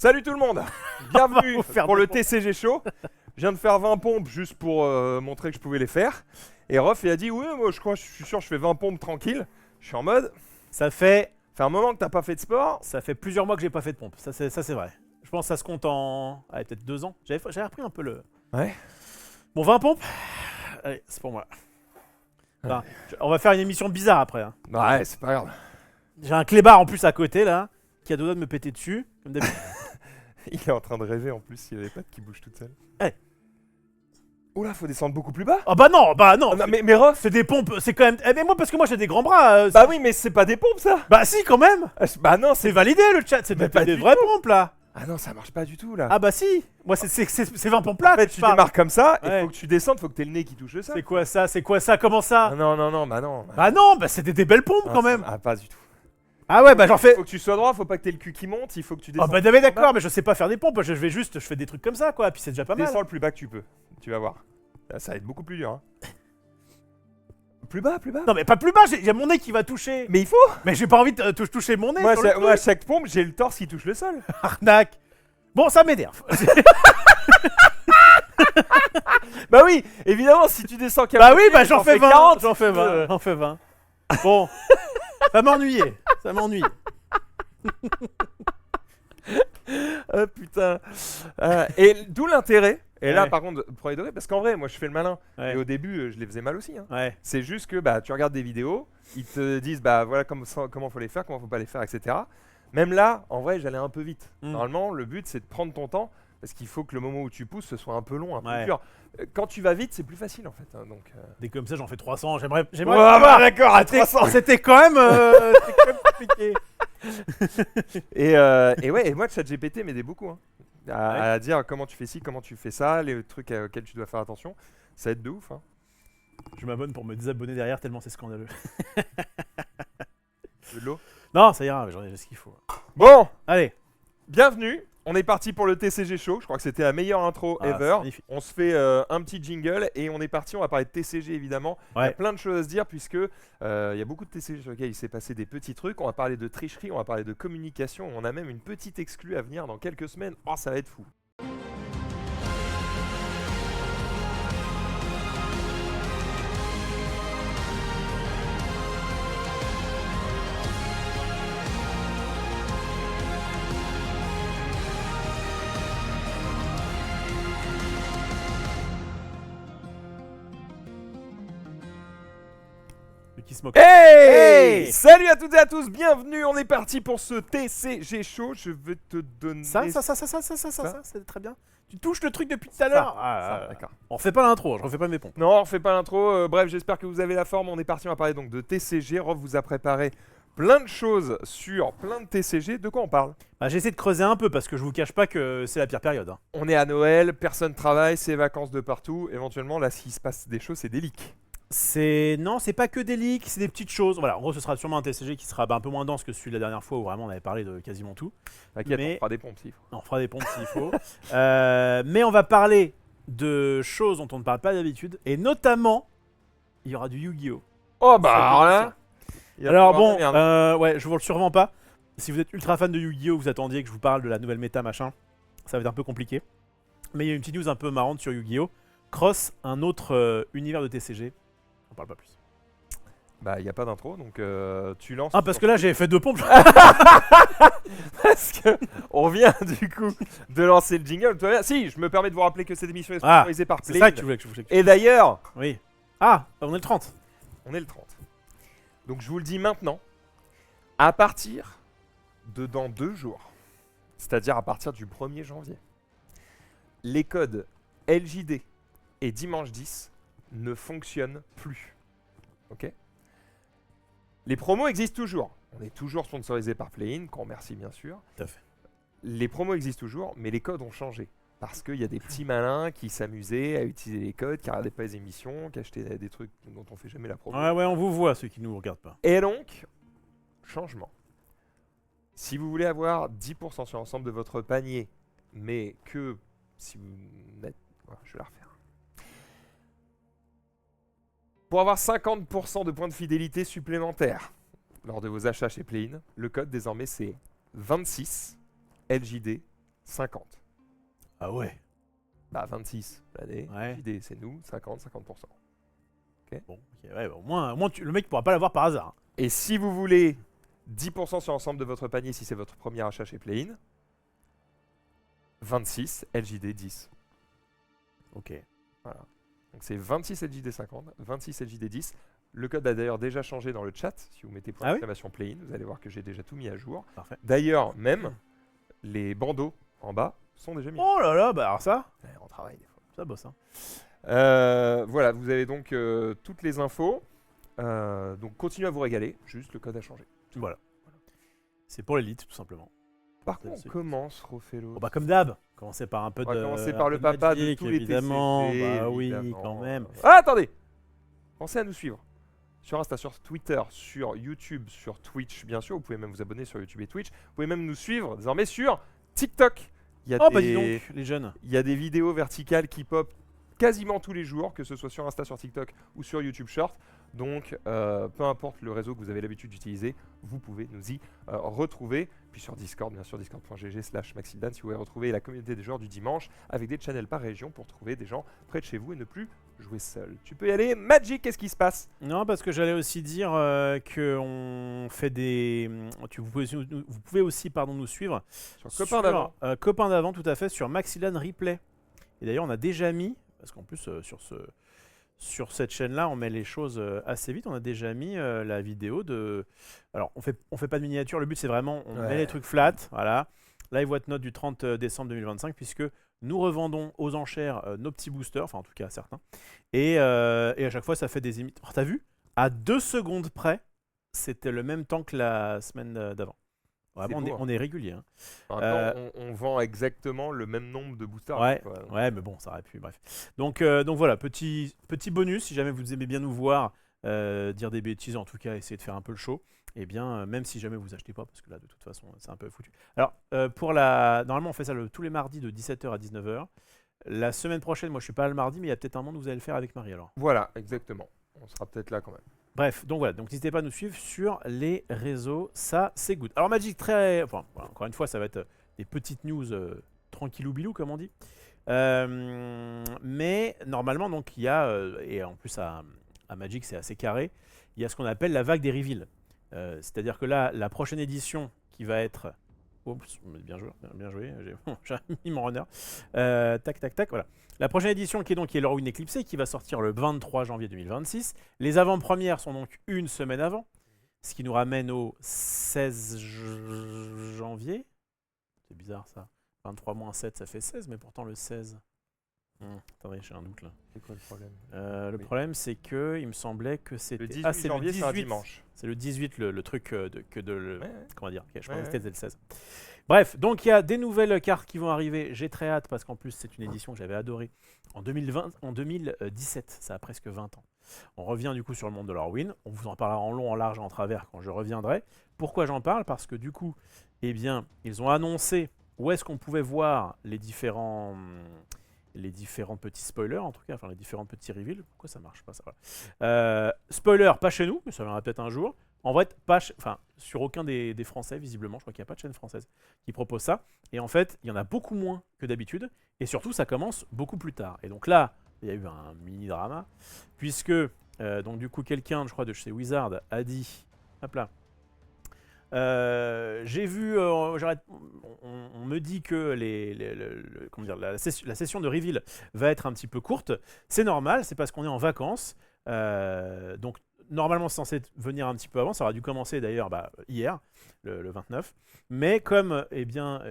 Salut tout le monde. Bienvenue vous faire pour des le pompes. TCG Show. Je viens de faire 20 pompes juste pour montrer que je pouvais les faire. Et Rof il a dit oui, moi je suis sûr je fais 20 pompes tranquille. Je suis en mode, Ça fait un moment que t'as pas fait de sport. plusieurs mois que j'ai pas fait de pompe. Ça c'est vrai. Je pense que ça se compte en peut-être 2 ans. J'avais repris un peu le. Ouais. Bon, 20 pompes. Allez, c'est pour moi. Enfin, on va faire une émission bizarre après. Hein. Ouais, c'est pas grave. J'ai un clébard en plus à côté là, qui a deux doigts de me péter dessus. Comme d'habitude. Il est en train de rêver en plus, il a les pattes qui bougent toutes seules. Ouais. Oula, faut descendre beaucoup plus bas. Ah bah non. Ah non, mais Rof. C'est des pompes, c'est quand même. Eh mais moi parce que moi j'ai des grands bras. Bah oui, mais c'est pas des pompes ça. Bah si quand même. Bah non, C'est validé le chat. C'est Mais pas des du vraies tout. pompes là. Ah non, ça marche pas du tout là. Ah bah si. Moi c'est 20 pompes là. En fait, que je tu parle. démarres comme ça, il Ouais. faut que tu descendes, faut que t'aies le nez qui touche le sol. C'est quoi ça? C'est quoi ça? Comment ça? Non, bah non. Bah non, bah c'était des belles pompes Ah, quand même. Ah, pas du tout. Ah ouais, bah j'en fais. Faut que tu sois droit, faut pas que t'aies le cul qui monte, il faut que tu Ah descendes. bah d'accord, mais je sais pas faire des pompes. Je fais des trucs comme ça quoi. Puis c'est déjà pas mal. Descends le plus bas que tu peux, tu vas voir. Là, ça va être beaucoup plus dur. Hein. Plus bas. Non mais pas plus bas. J'ai mon nez qui va toucher. Mais il faut. Mais j'ai pas envie de toucher mon nez. Moi, sur le moi, à truc. chaque pompe, j'ai le torse qui touche le sol. Arnaque. Bon, ça m'énerve. Bah oui, évidemment, si tu descends Bah oui, bah j'en fais 20. 40. J'en fais 20. J'en fais 20. Bon, ça m'ennuyait. Ça m'ennuie. Ah putain. Et d'où l'intérêt. Et là, Ouais. par contre, premier degré, parce qu'en vrai, moi, je fais le malin. Ouais. Et au début, je les faisais mal aussi. Hein. Ouais. C'est juste que bah, tu regardes des vidéos, ils te disent bah voilà comment faut les faire, comment faut pas les faire, etc. Même là, en vrai, j'allais un peu vite. Mm. Normalement, le but c'est de prendre ton temps parce qu'il faut que le moment où tu pousses ce soit un peu long, un peu Ouais. dur. Quand tu vas vite, c'est plus facile en fait. Hein, donc. Dès comme ça, j'en fais 300. J'aimerais. Ouais, d'accord, à 300. C'était quand même. C'était quand même compliqué. Et ouais, et moi, ChatGPT m'aidait beaucoup. Hein, à dire comment tu fais ci, comment tu fais ça, les trucs auxquels tu dois faire attention. Ça aide de ouf. Hein. Je m'abonne pour me désabonner derrière tellement c'est scandaleux. De l'eau. Non, ça ira. J'en ai ce qu'il faut. Bon, Allez. bienvenue. On est parti pour le TCG Show. Je crois que c'était la meilleure intro Ah, c'est ever. magnifique. On se fait un petit jingle et on est parti. On va parler de TCG évidemment. Il y a Ouais. plein de choses à se dire puisque il y a beaucoup de TCG sur lesquels il s'est passé des petits trucs. On va parler de tricherie, on va parler de communication. On a même une petite exclue à venir dans quelques semaines. Oh, ça va être fou. Qui se moque. Hey, Hey. Salut à toutes et à tous, bienvenue. On est parti pour ce TCG Show. Je vais te donner Ça, c'est très bien. Tu touches le truc depuis tout à l'heure. Ça, d'accord. On refait pas l'intro, je refais pas mes pompes. Non, on refait pas l'intro. Bref, j'espère que vous avez la forme. On est parti, on va parler donc de TCG. Rob vous a préparé plein de choses sur plein de TCG. De quoi on parle? Bah, j'essaie de creuser un peu parce que je vous cache pas que c'est la pire période. Hein. On est à Noël, personne travaille, c'est vacances de partout. Éventuellement, là, s'il se passe des choses, c'est des leaks. Non, c'est pas que des leaks, c'est des petites choses. Voilà, en gros, ce sera sûrement un TCG qui sera un peu moins dense que celui de la dernière fois où vraiment on avait parlé de quasiment tout. T'inquiète, Mais- on fera des pompes s'il faut. On fera des pompes s'il faut. Mais on va parler de choses dont on ne parle pas d'habitude et notamment, il y aura du Yu-Gi-Oh! Oh, Ça bah fait alors là. il va Alors falloir bon, de la merde. ouais, je vous le survends pas. Si vous êtes ultra fan de Yu-Gi-Oh, vous attendiez que je vous parle de la nouvelle méta machin, ça va être un peu compliqué. Mais il y a une petite news un peu marrante sur Yu-Gi-Oh. Cross un autre univers de TCG. On parle pas plus. Bah, il n'y a pas d'intro, donc tu lances. Ah, parce que là j'ai fait 2 pompes. Parce que on vient du coup de lancer le jingle. Toi, si, je me permets de vous rappeler que cette émission est Ah, sponsorisée par C'est Play. ça que tu voulais que je voulais. Et d'ailleurs, Oui. Ah, on est le 30. on est le 30. Donc je vous le dis maintenant, à partir de dans 2 jours, c'est-à-dire à partir du 1er janvier, les codes LJD et Dimanche 10 ne fonctionnent plus. Ok? Les promos existent toujours. On est toujours sponsorisé par Play-in, qu'on remercie bien sûr. Tout à fait. Les promos existent toujours, mais les codes ont changé. Parce qu'il y a des petits malins qui s'amusaient à utiliser les codes, qui regardaient pas les émissions, qui achetaient des trucs dont on fait jamais la promo. Ouais, on vous voit ceux qui nous regardent pas. Et donc, changement. Si vous voulez avoir 10% sur l'ensemble de votre panier, mais que si vous n'êtes... Voilà, je vais la refaire. Pour avoir 50% de points de fidélité supplémentaires lors de vos achats chez Play-in, le code désormais c'est 26 LJD 50. Ah ouais. Bah 26 l'année, Ouais. JD c'est nous, 50, 50%. Bon, ok, ouais, bah, au moins le mec pourra pas l'avoir par hasard. Et si vous voulez 10% sur l'ensemble de votre panier si c'est votre premier achat chez Play-in, 26, LJD 10. Ok. Voilà. Donc c'est 26 LJD 50, 26 LJD 10. Le code a d'ailleurs déjà changé dans le chat. Si vous mettez point Ah oui d'exclamation Play-in, vous allez voir que j'ai déjà tout mis à jour. Parfait. D'ailleurs, même les bandeaux en bas sont déjà mis. Oh là là, bah alors ça, Ouais, on travaille des fois. ça bosse. Hein. Voilà, vous avez donc toutes les infos. Donc continuez à vous régaler, juste le code a changé. Voilà. C'est pour l'élite, tout simplement. Par contre, on commence, Rofello. Bon, bah comme d'hab, commencer par un peu On va de. commencer un par peu le papa de Magic, tous les évidemment. TCG, Bah oui, évidemment. quand même. Ah, attendez. Pensez à nous suivre sur Insta, sur Twitter, sur YouTube, sur Twitch, bien sûr. Vous pouvez même vous abonner sur YouTube et Twitch. Vous pouvez même nous suivre désormais sur TikTok. Il y a Oh bah dis donc, les jeunes. il y a des vidéos verticales qui pop quasiment tous les jours, que ce soit sur Insta, sur TikTok ou sur YouTube Short. Donc, peu importe le réseau que vous avez l'habitude d'utiliser, vous pouvez nous y retrouver. Puis sur Discord, bien sûr, discord.gg/maxildan, si vous voulez retrouver la communauté des joueurs du dimanche avec des channels par région pour trouver des gens près de chez vous et ne plus jouer seul. Tu peux y aller. Magic, qu'est-ce qui se passe? Non, parce que j'allais aussi dire qu'on fait des. Vous pouvez aussi nous suivre Sur Copain d'avant. Copain d'avant, tout à fait, sur Maxillan Replay. Et d'ailleurs, on a déjà mis, parce qu'en plus, sur cette chaîne-là, on met les choses assez vite. On a déjà mis la vidéo de. Alors, on fait pas de miniature. Le but, c'est vraiment, on met les trucs flat. Voilà. Live What Not du 30 décembre 2025, puisque nous revendons aux enchères nos petits boosters, enfin en tout cas certains. Et à chaque fois, ça fait des imitations. T'as vu? À 2 secondes près, c'était le même temps que la semaine d'avant. Vraiment, beau, on est régulier. Hein. Maintenant, on vend exactement le même nombre de boosters. Ouais, quoi. ouais, mais bon, ça aurait pu. Bref. Donc voilà, petit bonus, si jamais vous aimez bien nous voir dire des bêtises, en tout cas, essayer de faire un peu le show. Eh bien, même si jamais vous achetez pas, parce que là, de toute façon, c'est un peu foutu. Alors, normalement, on fait ça tous les mardis de 17h à 19h. La semaine prochaine, moi, je suis pas là le mardi, mais il y a peut-être un moment où vous allez le faire avec Marie, alors. Voilà, exactement. On sera peut-être là quand même. Bref, donc voilà, donc n'hésitez pas à nous suivre sur les réseaux, ça c'est good. Alors Magic enfin, voilà, encore une fois, ça va être des petites news tranquillou bilou comme on dit. Mais normalement, donc il y a, et en plus à Magic c'est assez carré, il y a ce qu'on appelle la vague des reveals. C'est-à-dire que là, la prochaine édition qui va être... Oups, bien joué, j'ai mis mon runner. Tac, tac, tac, voilà. La prochaine édition qui est l'Halloween Eclipsé qui va sortir le 23 janvier 2026. Les avant-premières sont donc une semaine avant, ce qui nous ramène au 16 janvier. C'est bizarre ça. 23 moins 7, ça fait 16, mais pourtant le 16... attendez, j'ai un doute là. C'est quoi le problème? Le problème, c'est que il me semblait que c'était... Le 18 janvier, c'est un dimanche. C'est le 18 le truc Ouais. Comment dire? Je Ouais, pensais que c'était le 16. Bref, donc il y a des nouvelles cartes qui vont arriver. J'ai très hâte parce qu'en plus, c'est une édition que j'avais adorée en 2017. Ça a presque 20 ans. On revient du coup sur le monde de l'Halloween. On vous en parlera en long, en large et en travers quand je reviendrai. Pourquoi j'en parle? Parce que du coup, eh bien, ils ont annoncé où est-ce qu'on pouvait voir les différents petits spoilers, en tout cas, enfin les différents petits reveals. Pourquoi ça marche pas ça? Voilà. Spoiler, pas chez nous, mais ça viendra peut-être un jour. En vrai, sur aucun des Français, visiblement, je crois qu'il n'y a pas de chaîne française qui propose ça. Et en fait, il y en a beaucoup moins que d'habitude. Et surtout, ça commence beaucoup plus tard. Et donc là, il y a eu un mini-drama, puisque, donc du coup, quelqu'un, je crois, de chez Wizard a dit, hop là, j'ai vu, on me dit que la session de reveal va être un petit peu courte. C'est normal, c'est parce qu'on est en vacances. Donc normalement c'est censé venir un petit peu avant. Ça aurait dû commencer d'ailleurs hier, le 29. Mais comme eh bien,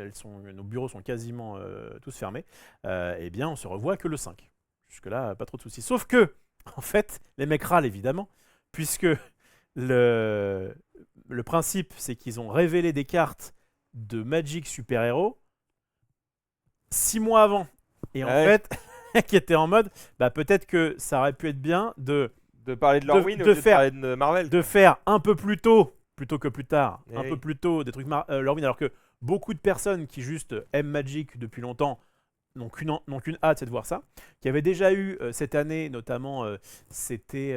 nos bureaux sont quasiment tous fermés, eh bien on se revoit que le 5. Jusque-là, pas trop de soucis. Sauf que, en fait, les mecs râlent évidemment, puisque le principe, c'est qu'ils ont révélé des cartes de Magic super-héros 6 mois avant. Et en fait, qui était en mode, peut-être que ça aurait pu être bien de parler de l'Halloween au lieu de parler de Marvel. De faire un peu plus tôt, plutôt que plus tard, Eh un oui. peu plus tôt des trucs L'Halloween, alors que beaucoup de personnes qui juste aiment Magic depuis longtemps n'ont qu'une hâte, c'est de voir ça. Qui avait déjà eu cette année, notamment, il y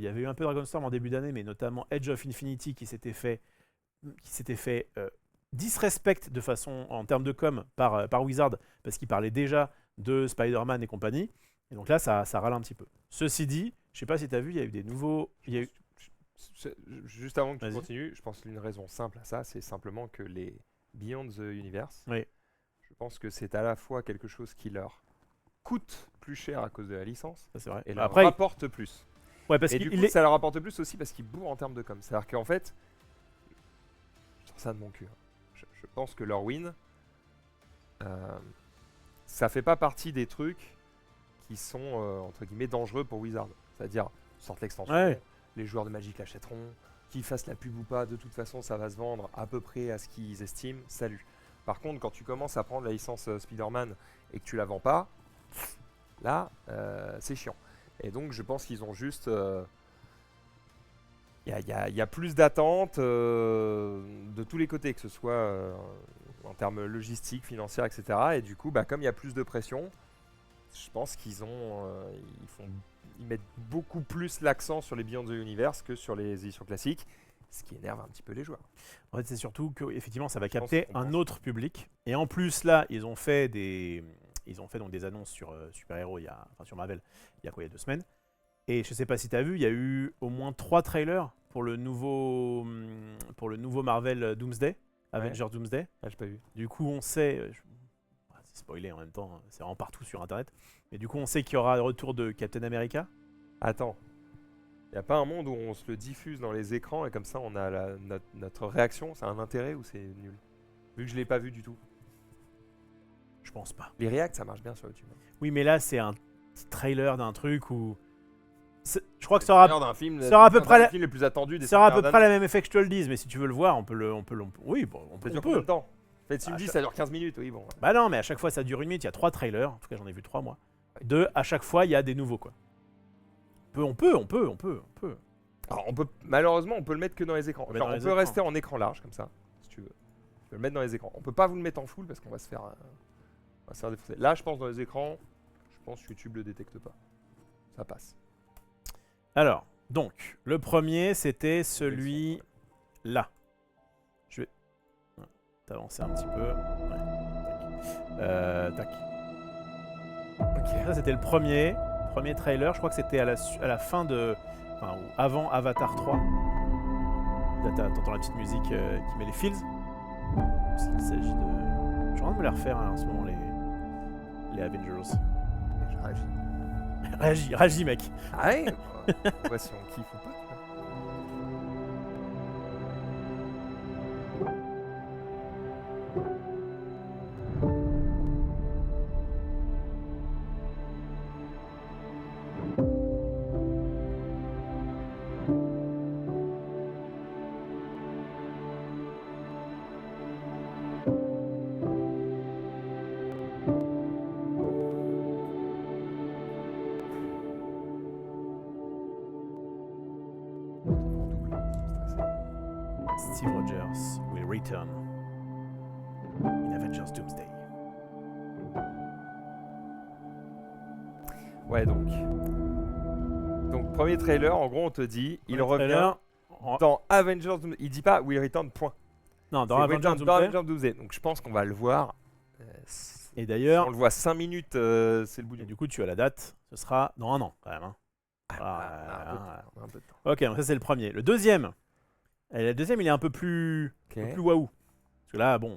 avait eu un peu Dragonstorm en début d'année, mais notamment Edge of Infinity qui s'était fait disrespect de façon, en termes de com, par Wizard, parce qu'il parlait déjà de Spider-Man et compagnie. Et donc là, ça râle un petit peu. Ceci dit, je sais pas si tu as vu, il y a eu des nouveaux... Il y a eu... Juste avant que tu Vas-y. continues, je pense qu'une raison simple à ça, c'est simplement que les Beyond the Universe, Oui. je pense que c'est à la fois quelque chose qui leur coûte plus cher à cause de la licence Ça, c'est vrai. et Bah, leur après, rapporte plus. ouais, parce Et du qu'il coup, est... ça leur rapporte plus aussi parce qu'ils bourrent en termes de com. C'est-à-dire qu'en fait, je sors ça de mon cul. Je pense que leur win, ça fait pas partie des trucs qui sont entre guillemets dangereux pour Wizard. C'est-à-dire, sortent l'extension, Ouais. les joueurs de Magic l'achèteront, qu'ils fassent la pub ou pas, de toute façon, ça va se vendre à peu près à ce qu'ils estiment. Salut. Par contre, quand tu commences à prendre la licence Spider-Man et que tu la vends pas, là, c'est chiant. Et donc, je pense qu'ils ont juste. Il y a plus d'attentes de tous les côtés, que ce soit en termes logistiques, financiers, etc. Et du coup, comme il y a plus de pression, je pense qu'ils ils mettent beaucoup plus l'accent sur les Beyond the Universe que sur les éditions classiques, ce qui énerve un petit peu les joueurs. En fait, c'est surtout que effectivement, ça va Je pense capter qu'on un pense. autre public. Et en plus, là, ils ont fait donc des annonces sur super-héros, sur Marvel, il y a quoi, il y a 2 semaines. Et je sais pas si tu as vu, il y a eu au moins 3 trailers pour le nouveau Marvel Doomsday, Avengers Doomsday. Ah, j'ai pas vu. Du coup, on sait, c'est spoilé en même temps, c'est vraiment partout sur Internet. Mais du coup, on sait qu'il y aura le retour de Captain America. Attends. Il n'y a pas un monde où on se le diffuse dans les écrans et comme ça on a notre réaction. Ça a un intérêt ou c'est nul? Vu que je l'ai pas vu du tout. Je pense pas. Les reacts, ça marche bien sur YouTube. Oui, mais là, c'est un petit trailer d'un truc où... Je crois que ça aura... d'un film, ça aura à peu près le film le plus attendu des Ça aura à peu dernières près années. le même effet que je te le dise, mais si tu veux le voir, oui, bon, on Ça peut. dure combien de temps? En fait, si tu Ah, me dis ça- ça dure 15 minutes, oui, bon. Bah non, mais à chaque fois ça dure 1 minute, il y a 3 trailers, en tout cas j'en ai vu 3 moi. À chaque fois il y a des nouveaux quoi. On peut. Alors, malheureusement, on peut le mettre que dans les écrans. On peut Genre, mettre on dans peut les rester en écran large comme ça, si tu veux. Tu peux le mettre dans les écrans. On peut pas vous le mettre en full parce qu'on va se faire, défoncer. Là, je pense dans les écrans, je pense que YouTube le détecte pas. Ça passe. Alors, donc, le premier c'était celui-là. Je vais t'avancer un petit peu. Ouais. Tac. Ok. Ça c'était le premier trailer, je crois que c'était à la fin de... Enfin, ou avant Avatar 3. Là, t'entends la petite musique qui met les feels. Parce qu'il s'agit de... Je vais me les refaire hein, en ce moment, les Avengers. Je réagis. Réagis mec. Ah ouais. On voit si on kiffe ou pas. Steve Rogers will return in Avengers Doomsday. Ouais, donc premier trailer, en gros, on te dit, il Premier revient trailer, dans Avengers Doomsday. Il dit pas Will Return, point. Non, dans C'est Avengers Return dans Doomsday. Avengers Doomsday. Donc je pense qu'on va le voir. Et Si d'ailleurs, on le voit 5 minutes, c'est le bout et du du coup tu as la date, ce sera dans 1 an quand même. Hein. On a un peu de temps. Ok, donc ça c'est le premier. Le deuxième, il est un peu plus waouh. Parce que là, bon,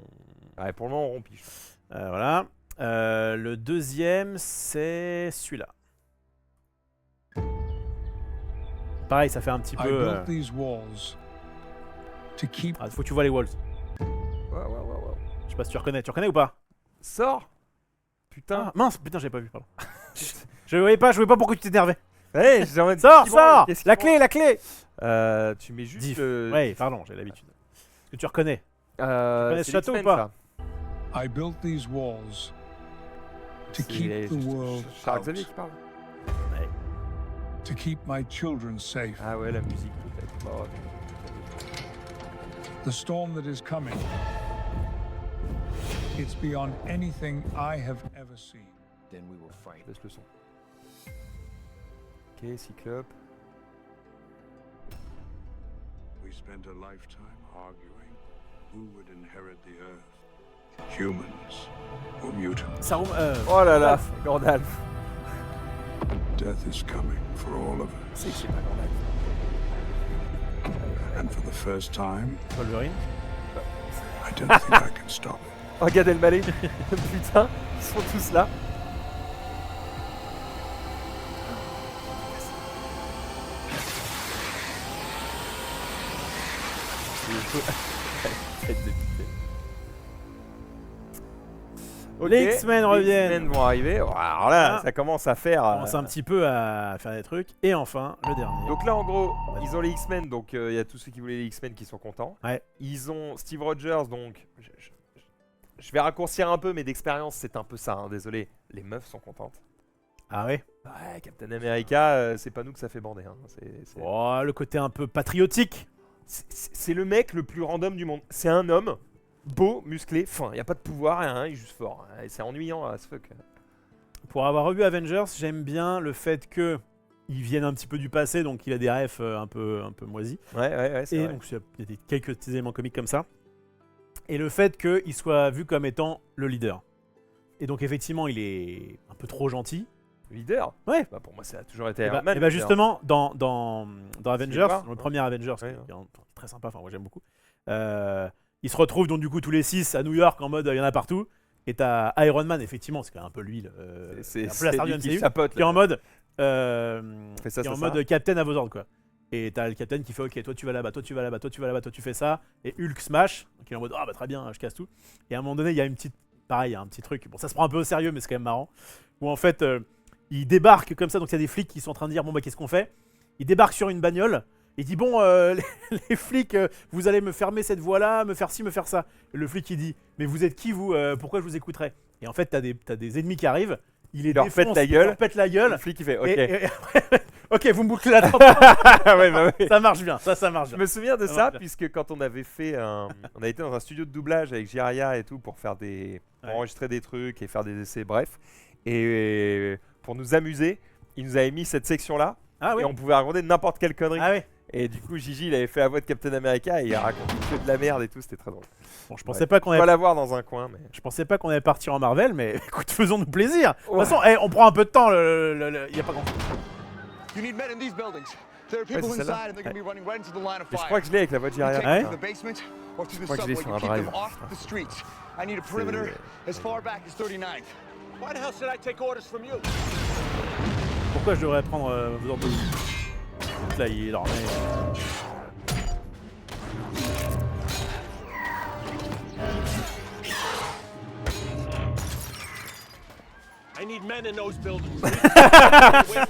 Ouais, pour le moment, on piche. voilà. Le deuxième, c'est celui-là. Pareil, ça fait un petit I peu... built these walls to keep faut que tu vois les walls. Ouais. Je sais pas si tu reconnais. Tu reconnais ou pas? Sors. Putain. Ah, mince, putain, j'avais pas vu, pardon. je voyais pas pourquoi tu t'énervais. Hey, j'ai envie de- Sors, Qu'est-ce qu'ils sors. vont- qu'est-ce qu'ils La clé. vont- Tu mets juste Diff. le... Ouais, pardon, j'ai l'habitude. Est-ce que tu reconnais? connais ce c'est château ou l'X-Men, pas? I built these walls ça. to keep the world Charles Xavier out, qui parle. to keep my children safe. Ah ouais, la musique peut-être. Oh, The storm that is coming, it's beyond anything I have ever seen. Then we will fight. laisse le son. Ok, Cyclope. We spent a lifetime arguing. Who would inherit the Earth? Humans or mutants? Sarum, Oh là là, Gandalf. Death is coming for all of us. C'est que c'est pas Gandalf. And for the first time, Wolverine. I don't think I can stop it. Oh, Gad Elmaleh. Putain, ils sont tous là. Tête de pitié. Ok, Les X-Men reviennent. Les X-Men vont arriver. Oh, alors là, Ah. ça commence à faire. On commence un petit peu à faire des trucs. Et enfin, le dernier. Donc là, en gros, ils ont les X-Men, donc il y a tous ceux qui voulaient les X-Men qui sont contents. Ouais. Ils ont Steve Rogers, donc je vais raccourcir un peu, mais d'expérience, c'est un peu ça. Hein, désolé, les meufs sont contentes. Ah ouais. Ouais, Captain America, c'est pas nous que ça fait bander. Hein. Oh, le côté un peu patriotique. C'est le mec le plus random du monde. C'est un homme, beau, musclé, fin. Il a pas de pouvoir, rien, il est juste fort. Et c'est ennuyant as fuck. Pour avoir revu Avengers, j'aime bien le fait que ils viennent un petit peu du passé, donc il a des refs un peu moisis. Ouais, c'est Et vrai. donc il y a quelques petits éléments comiques comme ça. Et le fait qu'il soit vu comme étant le leader. Et donc effectivement, il est un peu trop gentil. Leader. Ouais. Bah, pour moi, ça a toujours été Et Iron bah, Man. et bah leader. justement, dans Avengers, War, dans le hein. premier Avengers, Ouais, qui est très sympa, enfin moi j'aime beaucoup, ils se retrouvent donc du coup tous les 6 à New York en mode il y en a partout. Et t'as Iron Man, effectivement, c'est quand même un peu lui, C'est un peu la star du lui qui MCU, chapeaute. qui est en mode, Fais ça, qui est en ça, mode ça. Captain à vos ordres quoi. Et t'as le Captain qui fait ok, toi tu vas là-bas, toi tu vas là-bas, toi tu vas là-bas, toi tu fais ça. Et Hulk smash, donc il est en mode ah bah très bien, je casse tout. Et à un moment donné, il y a une petite, pareil, il y a un petit truc. Bon, ça se prend un peu au sérieux, mais c'est quand même marrant. Où en fait, il débarque comme ça, donc il y a des flics qui sont en train de dire bon bah qu'est-ce qu'on fait. Il débarque sur une bagnole. Il dit bon les flics vous allez me fermer cette voie là, me faire ci, me faire ça. Et le flic il dit mais vous êtes qui vous, pourquoi je vous écouterais. Et en fait t'as des ennemis qui arrivent, il les leur défonce, pète la gueule. il leur pète la gueule. Le flic qui fait ok. Et après, ok vous me bouclez la tempe. Ouais, bah ouais. Ça marche bien, ça marche Je bien. me souviens de Ça ça marche bien. puisque quand on avait fait on a été dans un studio de doublage avec Jiraya et tout pour faire pour Ouais. enregistrer des trucs et faire des essais, bref. Et pour nous amuser, il nous avait mis cette section là Ah oui. et on pouvait raconter n'importe quelle connerie. Ah oui. Et du coup, Gigi, il avait fait la voix de Captain America et il a raconté que de la merde et tout, c'était très drôle. Bon, je pensais pas qu'on On va allait, la voir dans un coin, mais. je pensais pas qu'on allait partir en Marvel, mais écoute, faisons-nous plaisir. De toute Ouais. façon, on prend un peu de temps. Il y a pas grand. You need men in these buildings. There are Ouais, people c'est celle-là. inside and they're going to be running right into the line of Mais je fire. crois que je l'ai avec la voix de You take Jiraya. them Ouais. to the basement or through the crois que je l'ai subway. sur You un keep drive. them off the streets. I need a perimeter as far back as 39th. Why the hell should I take orders from you? Pourquoi je devrais prendre vos ordres. Donc là, il dormait. I need men in those buildings.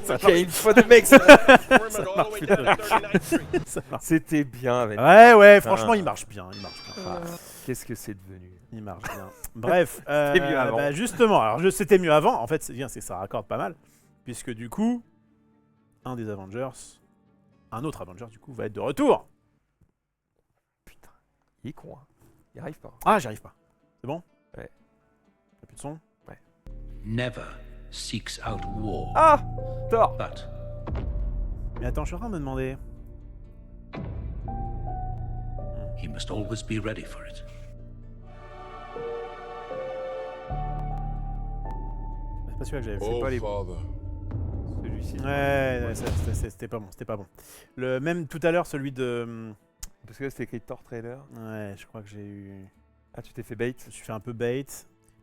Ok, une fois de mec, ça. Perimeter all the way down to 39th Street. Ça marche. C'était bien, mec. Ouais, franchement, il marche bien. Il marche bien. Qu'est-ce que c'est devenu? Il marche bien. Bref, C'était mieux avant. bah, justement, alors c'était mieux avant. En fait, c'est bien, c'est que ça raccorde pas mal, puisque du coup, un autre Avenger du coup va être de retour. Putain, il est con, hein. Il arrive pas. Ah, j'y arrive pas. C'est bon? Ouais. Y'a plus de son? never seeks out war, Ah! Thor! but Mais attends, je suis en train de me demander. he must always be ready for it. C'est pas celui-là que j'avais fait. C'est pas les Father, Celui-ci. Ouais, c'était pas bon, c'était pas bon. Le même tout à l'heure, celui de. Parce que là, c'était écrit Thor trailer. Ouais, je crois que j'ai eu. Ah, tu t'es fait bait? Je me suis fait un peu bait.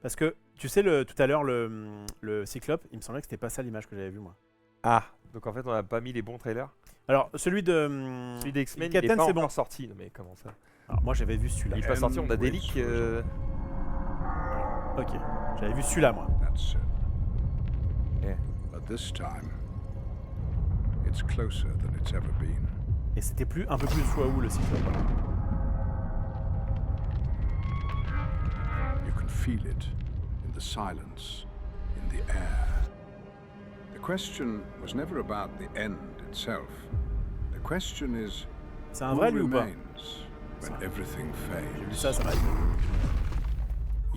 Parce que, tu sais, tout à l'heure, le Cyclope, il me semblait que c'était pas ça l'image que j'avais vue, moi. Ah, donc en fait, on a pas mis les bons trailers. Alors, celui de. Celui d'X-Men, il Captain, est pas c'est encore bon. sorti. Non, mais comment ça? Alors, moi, j'avais vu celui-là. Il est pas sorti, on a des leaks. Ok, j'avais vu celui-là, moi. that's it. Yeah. But this time, it's closer than it's ever been. Et c'était un peu plus Fouaou, le Cyclope. You can feel it in the silence, in the air. The question was never about the end itself. The question is, C'est un who vrai, lui, ou pas? remains when everything J'ai vu fails? ça m'a.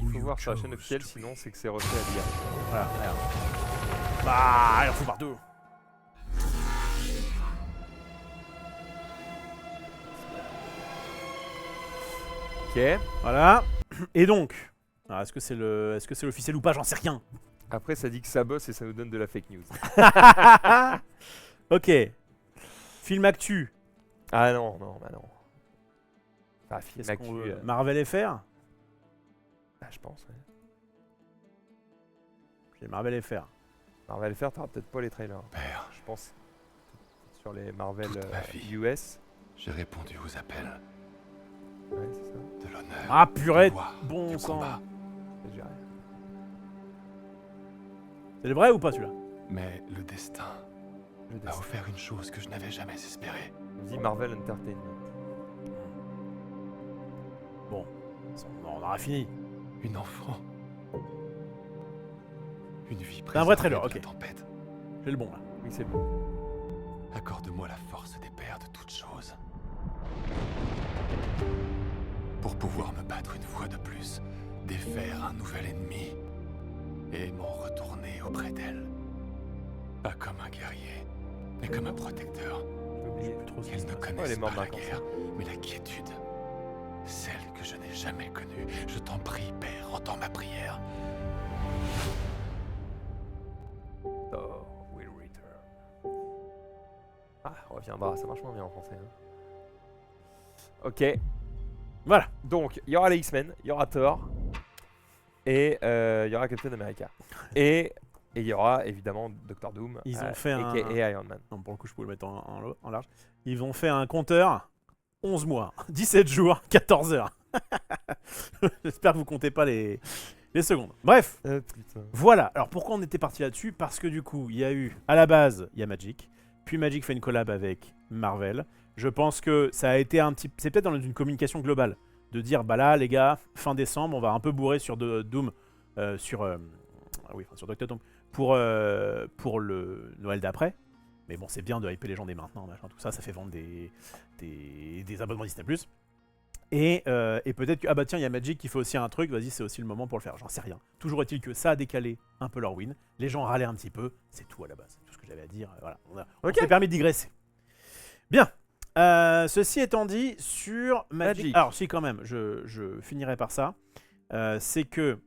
Il faut voir sur la chaîne officielle, sinon c'est que c'est refait à l'IA. Voilà, regarde. Bah, il en fout partout. Ok. Voilà. Et donc, alors, est-ce que c'est l'officiel ou pas? J'en sais rien. Après, ça dit que ça bosse et ça nous donne de la fake news. Ok. Film actu. Ah non, bah non. Ah, film Qu'est-ce qu'on actu, veut Marvel FR. ah, je pense, ouais. J'ai Marvel FR. Marvel FR, t'auras peut-être pas les trailers. Père, Je pense. Sur les Marvel Toute ma vie. US. j'ai répondu aux appels Ouais, c'est ça. de l'honneur, Ah purée, du pouvoir, bon du sang. combat. Je dirais. C'est le vrai ou pas celui-là? Mais le destin Le m'a destin. offert une chose que je n'avais jamais espérée. Il dit Marvel Entertainment. Bon, on aura fini. Une enfant. Une vie C'est un vrai préservée trailer, de ok. la tempête. J'ai le bon là. Oui, c'est bon. Accorde-moi la force des pères de toutes choses. Pour pouvoir me battre une fois de plus, défaire un nouvel ennemi et m'en retourner auprès d'elle. Pas comme un guerrier, mais comme un protecteur. J'ai oublié. Plus trop ce qui Qu'elle se ne passe. elle est connaisse morte pas la d'un cancer. guerre, mais la quiétude. Celle que je n'ai jamais connue. Je t'en prie, Père, entends ma prière. Thor will return. Ah, reviendra, ça marche moins bien en français. Hein. Ok, Voilà. donc il y aura les X-Men, il y aura Thor, et il y aura Captain America. Et il y aura évidemment Doctor Doom, Ils ont fait un- aka Iron Man. Non, pour le coup, je pouvais le mettre en large. Ils ont fait un compteur 11 mois, 17 jours, 14 heures. J'espère que vous comptez pas les secondes. Bref, Putain. voilà. Alors pourquoi on était parti là-dessus? Parce que du coup, il y a eu, à la base, il y a Magic. Puis Magic fait une collab avec Marvel. Je pense que ça a été un petit... C'est peut-être dans une communication globale. De dire, bah là, les gars, fin décembre, on va un peu bourrer sur Doom. Sur Doctor Doom. Pour le Noël d'après. Mais bon, c'est bien de hyper les gens dès maintenant, machin, tout ça. Ça fait vendre des abonnements Disney+. Et peut-être que, ah bah tiens, il y a Magic qui fait aussi un truc, vas-y, c'est aussi le moment pour le faire, j'en sais rien. Toujours est-il que ça a décalé un peu leur win, les gens râlaient un petit peu, c'est tout à la base, c'est tout ce que j'avais à dire, voilà, on s'est permis de digresser. Bien, ceci étant dit, sur Magic, alors si quand même, je finirai par ça, c'est que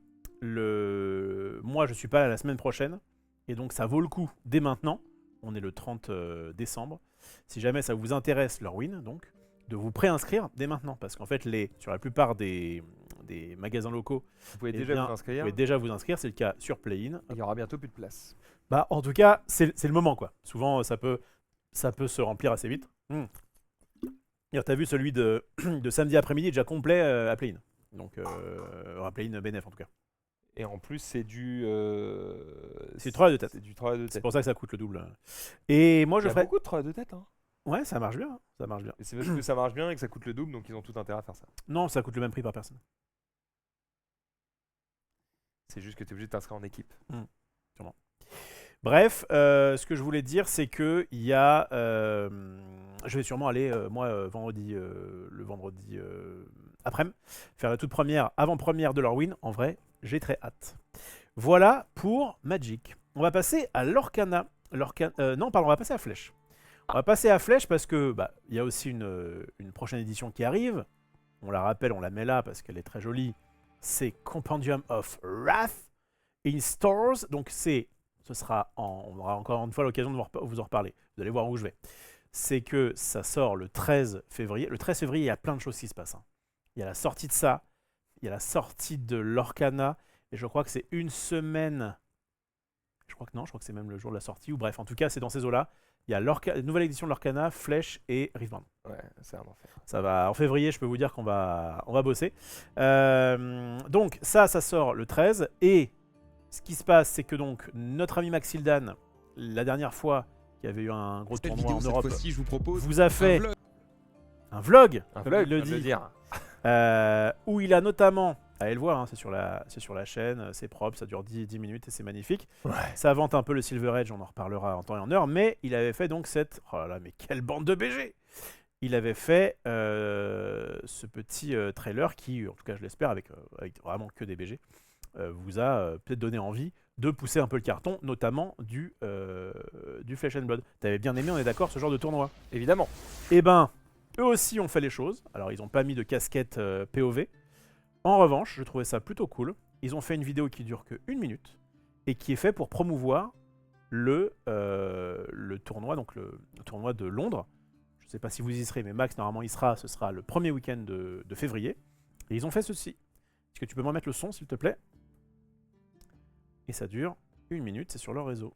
moi je suis pas là la semaine prochaine, et donc ça vaut le coup dès maintenant, on est le 30 décembre, si jamais ça vous intéresse leur win, donc, de vous préinscrire dès maintenant, parce qu'en fait, sur la plupart des magasins locaux, Vous pouvez eh déjà bien, vous inscrire. vous pouvez déjà vous inscrire, c'est le cas sur Play-in. Il y aura bientôt plus de place. Bah, en tout cas, c'est le moment, quoi. Souvent, ça peut se remplir assez vite. T'as vu celui de samedi après-midi, déjà complet à Play-in. Donc, à Play-in BNF, en tout cas. Et en plus, c'est du. C'est du travail de tête. C'est du travail de C'est tête. pour ça que ça coûte le double. Et moi, Il je y a ferais... beaucoup de travail de tête. Hein. Ouais, ça marche bien, ça marche bien. Et c'est parce que ça marche bien et que ça coûte le double, donc ils ont tout intérêt à faire ça. Non, ça coûte le même prix par personne. C'est juste que tu es obligé de t'inscrire en équipe. Bref, ce que je voulais dire, c'est que il y a, je vais sûrement aller moi le vendredi après-midi faire la toute première avant-première de leur win. En vrai, j'ai très hâte. Voilà pour Magic. On va passer à l'Orcana. Non, pardon, on va passer à Flèche. On va passer à Flèche parce que il y a aussi une prochaine édition qui arrive. On la rappelle, on la met là parce qu'elle est très jolie. C'est Compendium of Wrath in Stores. Donc on aura encore une fois l'occasion de vous en reparler. Vous allez voir où je vais. C'est que ça sort le 13 février. Le 13 février, il y a plein de choses qui se passent. Hein. Il y a la sortie de ça. Il y a la sortie de l'Orcana. Et je crois que c'est une semaine. Je crois que c'est même le jour de la sortie. Ou bref, en tout cas, c'est dans ces eaux-là. Il y a la nouvelle édition de l'Orcana, Flèche et Riftbound. Ouais, c'est un enfer. Ça va, en février, je peux vous dire qu'on va bosser. Donc, ça sort le 13. Et ce qui se passe, c'est que donc notre ami Maxildan, la dernière fois qu'il y avait eu un gros Cette tournoi vidéo, en cette Europe, fois-ci, je vous propose vous a fait un vlog. un vlog, Un comme vlog, il le on peut dit, dire. où il a notamment, allez le voir, hein, c'est sur la chaîne, c'est propre, ça dure 10 minutes et c'est magnifique. Ouais. Ça vante un peu le Silver Edge, on en reparlera en temps et en heure, mais il avait fait donc cette... Oh là là, mais quelle bande de BG! Il avait fait ce petit trailer qui, en tout cas je l'espère, avec vraiment que des BG, vous a peut-être donné envie de pousser un peu le carton, notamment du Flesh and Blood. T'avais bien aimé, on est d'accord, ce genre de tournoi? Évidemment. Eh ben, eux aussi ont fait les choses. Alors, ils n'ont pas mis de casquette POV. En revanche, je trouvais ça plutôt cool. Ils ont fait une vidéo qui dure que 1 minute et qui est fait pour promouvoir le tournoi, donc le tournoi de Londres. Je ne sais pas si vous y serez, mais Max, normalement, ce sera le premier week-end de février. Et ils ont fait ceci. Est-ce que tu peux me remettre le son, s'il te plaît? Et ça dure 1 minute, c'est sur leur réseau.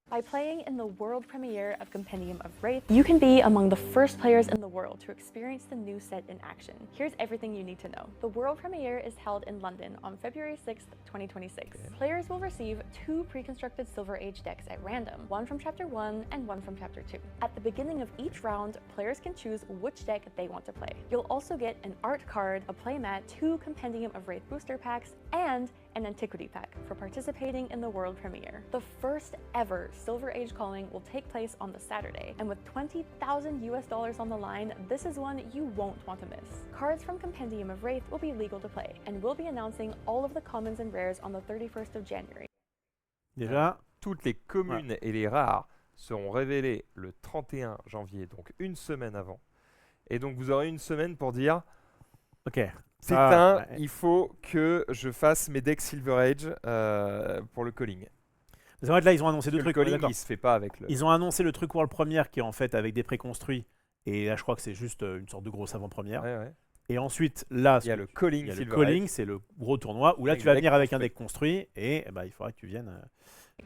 By playing in the world premiere of Compendium of Wraith, you can be among the first players in the world to experience the new set in action. Here's everything you need to know. The world premiere is held in London on February 6th, 2026. Okay. Players will receive 2 pre-constructed Silver Age decks at random, one from Chapter 1 and one from Chapter 2. At the beginning of each round, players can choose which deck they want to play. You'll also get an art card, a playmat, 2 Compendium of Wraith booster packs, and an antiquity pack for participating in the world premiere. The first ever Silver Age calling will take place on the Saturday, and with $20,000 on the line, this is one you won't want to miss. Cards from Compendium of Wraith will be legal to play, and we'll be announcing all of the commons and rares on the 31st of January. Déjà, toutes les communes et les rares seront révélées le 31 janvier, donc une semaine avant. Et donc vous aurez une semaine pour dire ok, il faut que je fasse mes decks Silver Age pour le calling. En fait, là, ils ont annoncé 2 Le trucs. calling, il se fait pas avec le... Ils ont annoncé le truc World Premiere qui est en fait avec des préconstruits. Et là, je crois que c'est juste une sorte de grosse avant-première. Ouais, ouais. Et ensuite, là, il y a le calling. Il y a Silver le calling, Age. c'est le gros tournoi où là, Avec tu vas le venir deck avec un deck construit et bah, il faudra que tu viennes.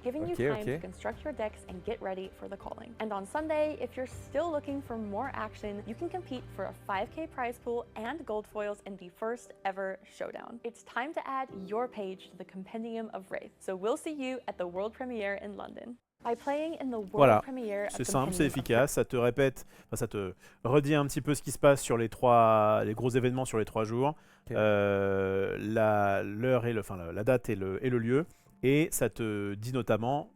Giving you time to construct your decks and get ready for the calling. And on Sunday, if you're still looking for more action, you can compete for a 5K prize pool and gold foils in the first ever showdown. It's time to add your page to the Compendium of Wraith. So we'll see you at the world premiere in London. By playing in the world Voilà, premiere of c'est simple, c'est Compendium of efficace, ça te répète, enfin, ça te redit un petit peu ce qui se passe sur les gros événements sur les 3 jours, Okay. l'heure et la date et le lieu, et ça te dit notamment,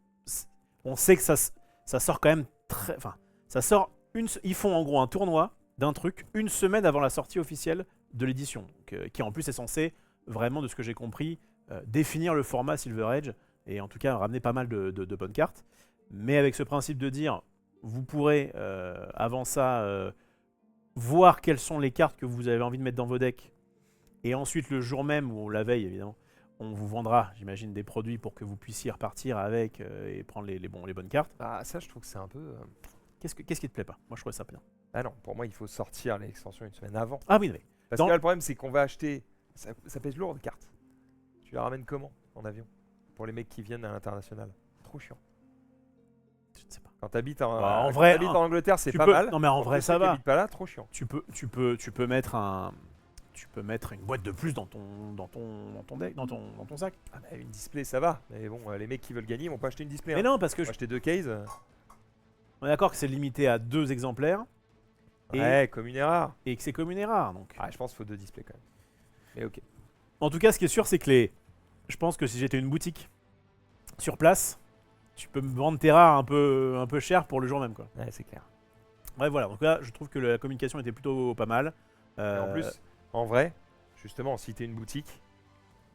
on sait que ça sort quand même très, enfin, ça sort ils font en gros un tournoi d'un truc 1 semaine avant la sortie officielle de l'édition, qui en plus est censé vraiment, de ce que j'ai compris, définir le format Silver Age et en tout cas ramener pas mal de bonnes cartes. Mais avec ce principe de dire, vous pourrez avant ça voir quelles sont les cartes que vous avez envie de mettre dans vos decks. Et ensuite, le jour même, ou la veille évidemment, on vous vendra, j'imagine, des produits pour que vous puissiez repartir avec et prendre les bonnes cartes. Ah, ça, je trouve que c'est un peu... Qu'est-ce qui te plaît pas? Moi, je trouve ça bien. Ah non, pour moi, il faut sortir l'extension 1 semaine avant. Ah oui, mais... Parce que là, le problème, c'est qu'on va acheter... Ça pèse lourd, de cartes. Tu les ramènes comment, en avion? Pour les mecs qui viennent à l'international. Trop chiant. Je ne sais pas. Quand t'habites en vrai, en Angleterre, c'est pas peux, mal. non mais en vrai ça va. Pas là, trop chiant. Tu peux mettre une boîte de plus dans ton deck, dans ton sac. Ah bah, une display, ça va. Mais bon, les mecs qui veulent gagner, ils vont pas acheter une display. Mais non, parce que ils vont acheter 2 cases. On est d'accord que c'est limité à 2 exemplaires. Ouais, commune et rare. Et que c'est commune et rare, donc. Ah, je pense qu'il faut 2 displays quand même. Mais ok. En tout cas, ce qui est sûr, c'est que je pense que si j'étais une boutique sur place, tu peux me vendre tes rares un peu cher pour le jour même, quoi. Ouais, c'est clair. Ouais, voilà. Donc là, je trouve que la communication était plutôt pas mal. Et en plus, en vrai, justement, si t'es une boutique,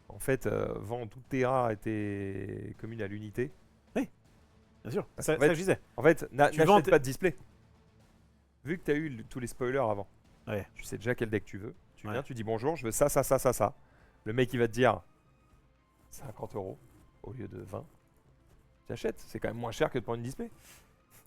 en fait, vends toutes tes rares et tes communes à l'unité. Oui, bien sûr. Parce Ça qu'en fait, je disais. En fait, n'achète vends pas de display. Vu que t'as eu tous les spoilers avant, ouais. Tu sais déjà quel deck tu veux. Tu viens, Ouais. tu dis bonjour, je veux ça, ça, ça, ça, ça. Le mec, il va te dire 50 € au lieu de 20. Tu achètes, c'est quand même moins cher que de prendre une display.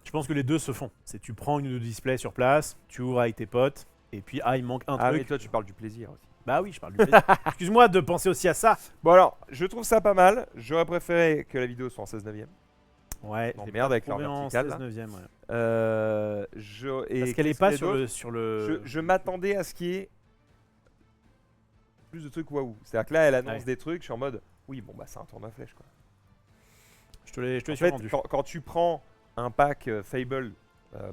Je pense que les deux se font. C'est tu prends une ou deux displays sur place, tu ouvres avec tes potes, et puis il manque un Ah truc. mais toi tu parles du plaisir aussi. Bah oui, je parle du plaisir. Excuse-moi de penser aussi à ça. Bon alors, je trouve ça pas mal. J'aurais préféré que la vidéo soit en 16/9. Ouais, Non, j'ai merde, pas avec leur trouvé en verticale, là. 16/9, ouais. Parce qu'elle est pas sur le... Je m'attendais à ce qu'il y ait plus de trucs waouh. C'est-à-dire que là, elle annonce Ouais. des trucs, je suis en mode, oui, bon bah c'est un tournoi flèche quoi. Je te l'ai En fait, survendu. quand tu prends un pack Fable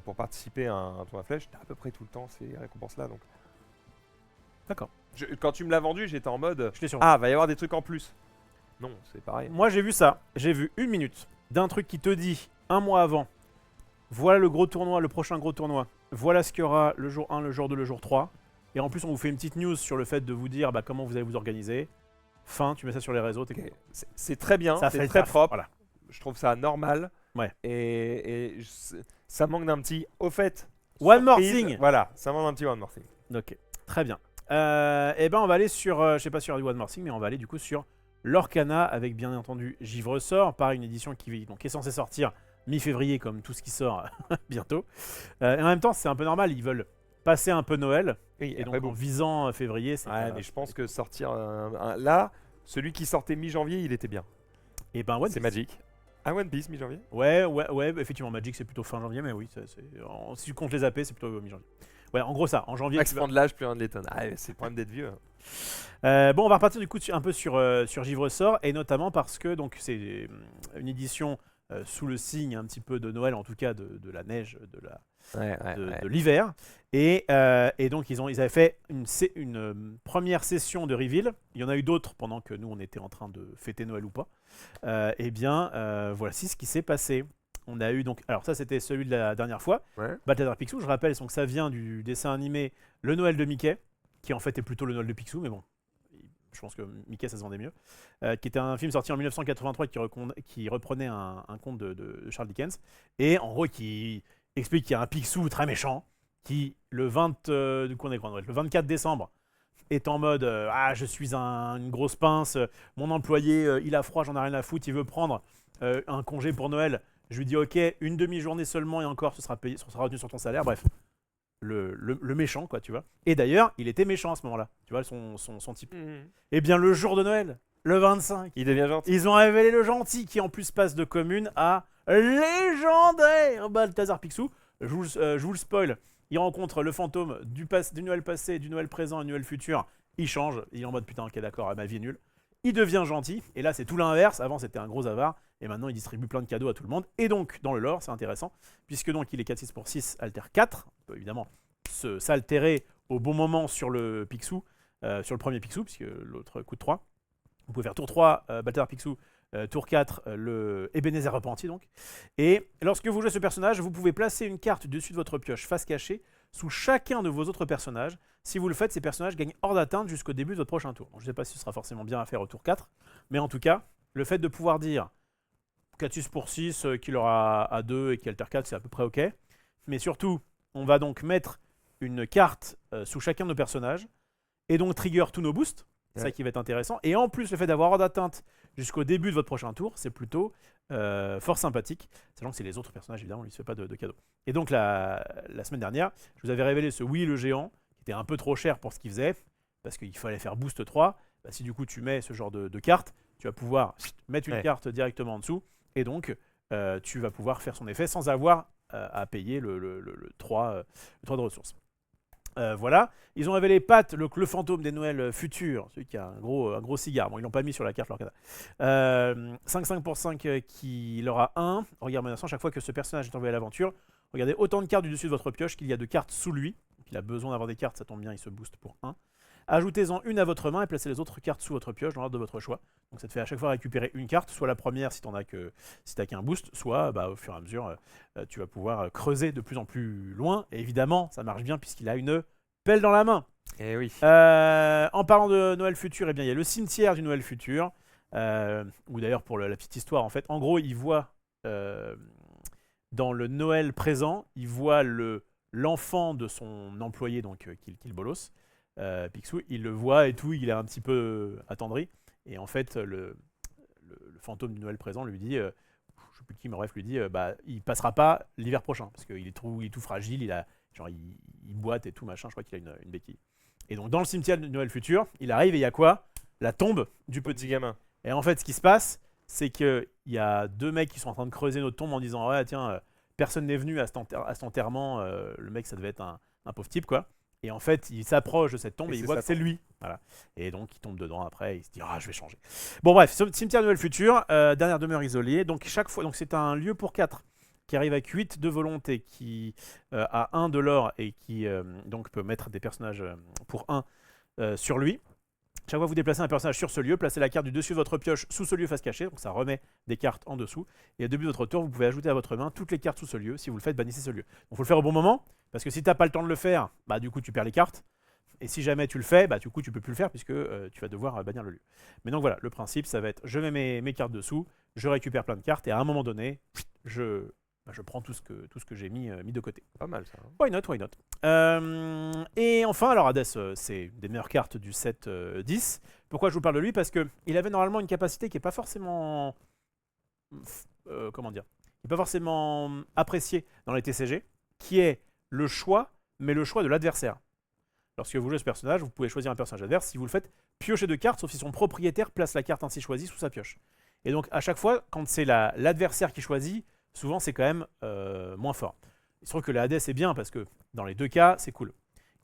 pour participer à un tournoi flèche, t'as à peu près tout le temps ces récompenses-là. Donc, D'accord. quand tu me l'as vendu, j'étais en mode, Je l'ai survendu. ah, va y avoir des trucs en plus. Non, c'est pareil. Moi, j'ai vu ça. J'ai vu 1 minute d'un truc qui te dit, un mois avant, voilà le gros tournoi, le prochain gros tournoi. Voilà ce qu'il y aura le jour 1, le jour 2, le jour 3. Et en plus, on vous fait une petite news sur le fait de vous dire bah, comment vous allez vous organiser. Fin, tu mets ça sur les réseaux, t'es Ok. content. C'est très bien, Ça fait c'est le très taf, propre. Voilà. Je trouve ça normal. Ouais. Ça manque d'un petit. Au fait, One more surprise. thing. Voilà, ça demande un petit one more thing. Ok, très bien. Et ben on va aller sur, je sais pas sur du One More Thing, mais on va aller du coup sur l'Orcana avec bien entendu Givre-Sort, par une édition qui donc, est censée sortir mi-février comme tout ce qui sort bientôt. Et en même temps c'est un peu normal, ils veulent passer un peu Noël, Oui, et donc après, en bon. visant février, c'est Ouais, mais je pense que sortir là, celui qui sortait mi-janvier, il était bien. Et ben One C'est Piece. Magic. Ah, One Piece mi-janvier. Ouais, effectivement Magic c'est plutôt fin janvier, mais oui, si tu comptes les AP c'est plutôt mi-janvier. Ouais, en gros ça, en janvier. Max tu vas- prend de l'âge, plus un de l'étonne. Ah, c'est le problème d'être vieux. Hein. Bon, on va repartir du coup un peu sur Givre-Sort, et notamment parce que donc c'est une édition sous le signe un petit peu de Noël, en tout cas de la neige, de l'hiver. Et donc ils avaient fait une première session de reveal. Il y en a eu d'autres pendant que nous on était en train de fêter Noël ou pas. Eh bien, voici ce qui s'est passé. On a eu donc, alors ça c'était celui de la dernière fois, Ouais. Battle Picsou, je rappelle, donc ça vient du dessin animé Le Noël de Mickey, qui en fait est plutôt le Noël de Picsou, mais bon, je pense que Mickey ça se vendait mieux, qui était un film sorti en 1983 qui reprenait un conte de Charles Dickens, et en gros qui explique qu'il y a un Picsou très méchant, qui le 24 décembre est en mode ah je suis une grosse pince, mon employé il a froid, j'en ai rien à foutre, il veut prendre un congé pour Noël. Je lui dis ok, une demi-journée seulement et encore ce sera payé, ce sera retenu sur ton salaire. Bref, le méchant quoi, tu vois. Et d'ailleurs, il était méchant à ce moment-là, tu vois son type. Et bien le jour de Noël, le 25, Il devient gentil. ils ont révélé le gentil qui en plus passe de commune à légendaire Balthazar Picsou. Je vous le spoil. Il rencontre le fantôme du Noël passé, du Noël présent et du Noël futur. Il change, il est en mode putain ok d'accord, ma vie est nulle. Il devient gentil, et là c'est tout l'inverse. Avant c'était un gros avare, et maintenant il distribue plein de cadeaux à tout le monde. Et donc dans le lore c'est intéressant, puisque donc il est 4-6 pour 6, alter 4. On peut évidemment s'altérer au bon moment sur le Picsou, sur le premier Picsou, puisque l'autre coûte 3. Vous pouvez faire tour 3, Balthazar Picsou, tour 4, le Ebenezer Repenti donc. Et lorsque vous jouez ce personnage, vous pouvez placer une carte dessus de votre pioche face cachée sous chacun de vos autres personnages. Si vous le faites, ces personnages gagnent hors d'atteinte jusqu'au début de votre prochain tour. Donc, je ne sais pas si ce sera forcément bien à faire au tour 4, mais en tout cas, le fait de pouvoir dire 4-6 pour 6, qu'il aura à 2 et qu'il alter 4, c'est à peu près ok. Mais surtout, on va donc mettre une carte sous chacun de nos personnages, et donc trigger tous nos boosts. C'est ça qui va être intéressant. Et en plus, le fait d'avoir hors d'atteinte jusqu'au début de votre prochain tour, c'est plutôt fort sympathique. Sachant que c'est les autres personnages, évidemment, on ne lui fait pas de cadeaux. Et donc, la semaine dernière, je vous avais révélé ce Willy le géant, qui était un peu trop cher pour ce qu'il faisait, parce qu'il fallait faire boost 3. Bah, si du coup, tu mets ce genre de carte, tu vas pouvoir mettre une carte directement en dessous, et donc, tu vas pouvoir faire son effet sans avoir à payer le 3 de ressources. Voilà, ils ont révélé Pat, le fantôme des Noëls futurs, celui qui a un gros cigare. Bon, ils l'ont pas mis sur la carte l'Orcana. 5-5 pour 5 qui aura 1. Regarde menaçant, chaque fois que ce personnage est envoyé à l'aventure, regardez autant de cartes du dessus de votre pioche qu'il y a de cartes sous lui. Donc, il a besoin d'avoir des cartes, ça tombe bien, il se booste pour 1. Ajoutez-en une à votre main et placez les autres cartes sous votre pioche dans l'ordre de votre choix. Donc ça te fait à chaque fois récupérer une carte, soit la première si t'as qu'un boost, soit au fur et à mesure tu vas pouvoir creuser de plus en plus loin. Et évidemment, ça marche bien puisqu'il a une pelle dans la main. Eh oui. En parlant de Noël futur, eh bien il y a le cimetière du Noël futur, ou d'ailleurs pour la petite histoire en fait. En gros, il voit dans le Noël présent, il voit l'enfant de son employé donc qu'il bolosse. Picsou, il le voit et tout, il est un petit peu attendri. Et en fait, le fantôme du Noël présent lui dit, je sais plus qui, mais bref, lui dit, il passera pas l'hiver prochain parce qu'il est tout fragile, il boite et tout machin. Je crois qu'il a une béquille. Et donc dans le cimetière du Noël futur, il arrive et il y a quoi? La tombe du petit gamin. Et en fait, ce qui se passe, c'est qu'il y a deux mecs qui sont en train de creuser notre tombe en disant ouais tiens, personne n'est venu à cet enterrement. Le mec, ça devait être un pauvre type quoi. Et en fait, il s'approche de cette tombe et il voit que c'est lui. Voilà. Et donc, il tombe dedans après, il se dit « Ah, je vais changer ». Bon bref, cimetière Noël futur, dernière demeure isolée. Donc, chaque fois, donc c'est un lieu pour 4 qui arrive avec 8 de volonté, qui a 1 de l'or et qui donc peut mettre des personnages pour 1 sur lui. Chaque fois que vous déplacez un personnage sur ce lieu, placez la carte du dessus de votre pioche sous ce lieu face cachée, donc ça remet des cartes en dessous. Et au début de votre tour, vous pouvez ajouter à votre main toutes les cartes sous ce lieu. Si vous le faites, bannissez ce lieu. Donc il faut le faire au bon moment, parce que si tu n'as pas le temps de le faire, du coup tu perds les cartes. Et si jamais tu le fais, du coup tu peux plus le faire puisque tu vas devoir bannir le lieu. Mais donc voilà, le principe ça va être, je mets mes cartes dessous, je récupère plein de cartes et à un moment donné, je bah, je prends tout ce que j'ai mis de côté. Pas mal ça. Hein. Why not, why not. Et enfin, alors Hades, c'est une des meilleures cartes du set 10. Pourquoi je vous parle de lui? Parce qu'il avait normalement une capacité qui n'est pas forcément... comment dire? Qui n'est pas forcément appréciée dans les TCG, qui est le choix, mais le choix de l'adversaire. Lorsque vous jouez ce personnage, vous pouvez choisir un personnage adverse. Si vous le faites, piochez 2 cartes, sauf si son propriétaire place la carte ainsi choisie sous sa pioche. Et donc, à chaque fois, quand c'est l'adversaire qui choisit, souvent, c'est quand même moins fort. Il se trouve que le Hades est bien, parce que dans les 2 cas, c'est cool.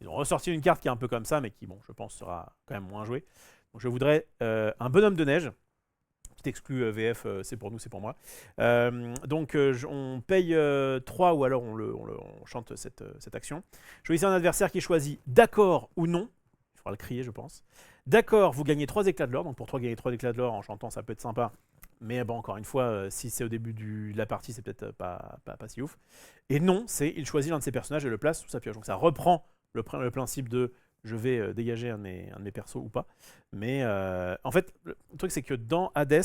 Ils ont ressorti une carte qui est un peu comme ça, mais qui, bon, je pense, sera quand même moins jouée. Donc, je voudrais un bonhomme de neige. Petit exclu VF, c'est pour nous, c'est pour moi. Donc, on paye 3 ou alors on chante cette action. Choisissez un adversaire qui choisit d'accord ou non. Il faudra le crier, je pense. D'accord, vous gagnez 3 éclats de l'or. Donc, pour 3 gagner 3 éclats de l'or en chantant, ça peut être sympa. Mais bon, encore une fois, si c'est au début de la partie, c'est peut-être pas si ouf. Et non, c'est il choisit l'un de ses personnages et le place sous sa pioche. Donc, ça reprend le principe de je vais dégager un de mes persos ou pas. Mais en fait, le truc, c'est que dans Hades,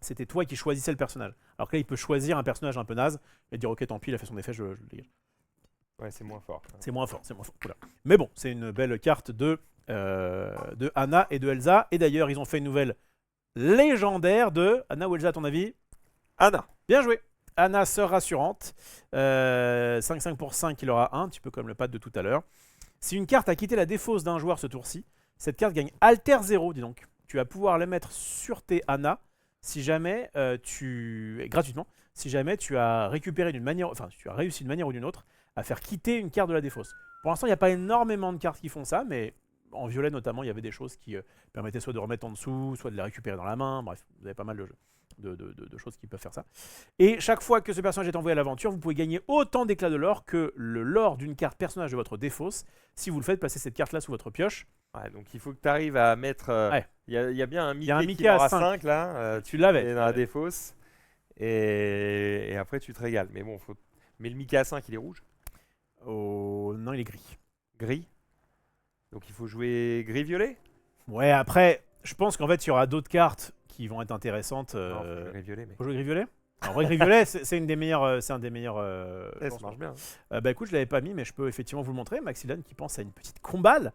c'était toi qui choisissais le personnage. Alors que là, il peut choisir un personnage un peu naze et dire ok, tant pis, il a fait son effet, je le dégage. Ouais, c'est moins fort. C'est moins fort, c'est moins fort. Oula. Mais bon, c'est une belle carte de Anna et de Elsa. Et d'ailleurs, ils ont fait une nouvelle légendaire de Anna ou Elsa, à ton avis? Anna. Bien joué. Anna, sœur rassurante. 5-5 pour 5, il aura 1, un petit peu comme le pad de tout à l'heure. Si une carte a quitté la défausse d'un joueur ce tour-ci, cette carte gagne Alter 0, dis donc. Tu vas pouvoir la mettre sur tes Anna si jamais gratuitement, si jamais tu as récupéré d'une manière, enfin, tu as réussi d'une manière ou d'une autre à faire quitter une carte de la défausse. Pour l'instant, il n'y a pas énormément de cartes qui font ça, mais en violet notamment, il y avait des choses qui permettaient soit de remettre en dessous, soit de les récupérer dans la main. Bref, vous avez pas mal de choses qui peuvent faire ça. Et chaque fois que ce personnage est envoyé à l'aventure, vous pouvez gagner autant d'éclats de l'or que le lore d'une carte personnage de votre défausse. Si vous le faites, placez cette carte-là sous votre pioche. Ouais, donc il faut que tu arrives à mettre... Ouais. Il y a bien un Il y a un Mickey Mickey qui à aura 5. 5 là. Tu l'avais. Et dans la défausse. Et après, tu te régales. Mais bon, mais le Mickey à 5, il est rouge. Oh non, il est gris. Gris. Donc il faut jouer gris-violet. Ouais, après, je pense qu'en fait, il y aura d'autres cartes qui vont être intéressantes. Non, faut jouer gris-violet. Mais... Faut jouer gris-violet. En vrai, gris-violet, c'est une des meilleures. C'est un des meilleurs. ça marche bien. Bah écoute, je l'avais pas mis, mais je peux effectivement vous le montrer. Maxilan qui pense à une petite comballe.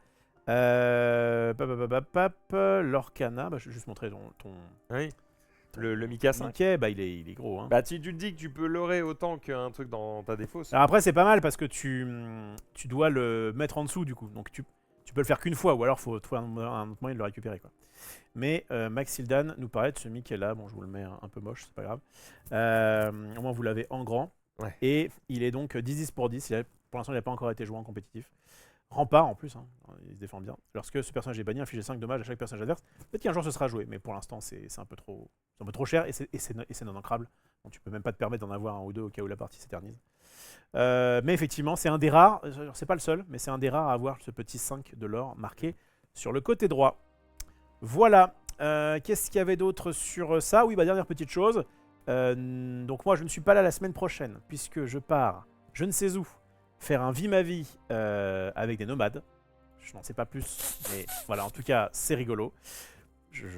L'Orcana, bah, je vais juste montrer ton Oui. Le Mickey à 5. Mickey, bah il est gros. Hein. Bah tu te dis que tu peux leurrer autant qu'un truc dans ta défausse. Alors après, c'est pas mal parce que tu dois le mettre en dessous du coup. Donc tu peux le faire qu'une fois ou alors il faut trouver un autre moyen de le récupérer, quoi. Mais Maxildan nous parlait de ce Mickey là. Bon, je vous le mets un peu moche, c'est pas grave. Au moins vous l'avez en grand. Ouais. Et il est donc 10-10 pour 10. Pour l'instant, il n'a pas encore été joué en compétitif. Rempart en plus, hein. Il se défend bien. Lorsque ce personnage est banni, infligez 5 dommages à chaque personnage adverse. Peut-être qu'un jour ce sera joué, mais pour l'instant c'est un peu trop cher et c'est non ancrable. Donc tu peux même pas te permettre d'en avoir un ou deux au cas où la partie s'éternise. Mais effectivement, c'est un des rares, c'est pas le seul, mais c'est un des rares à avoir ce petit 5 de l'or marqué sur le côté droit. Voilà. Qu'est-ce qu'il y avait d'autre sur ça? Oui, bah dernière petite chose. Donc moi je ne suis pas là la semaine prochaine puisque je pars, je ne sais où, faire un vie ma vie avec des nomades. Je n'en sais pas plus, mais voilà, en tout cas, c'est rigolo.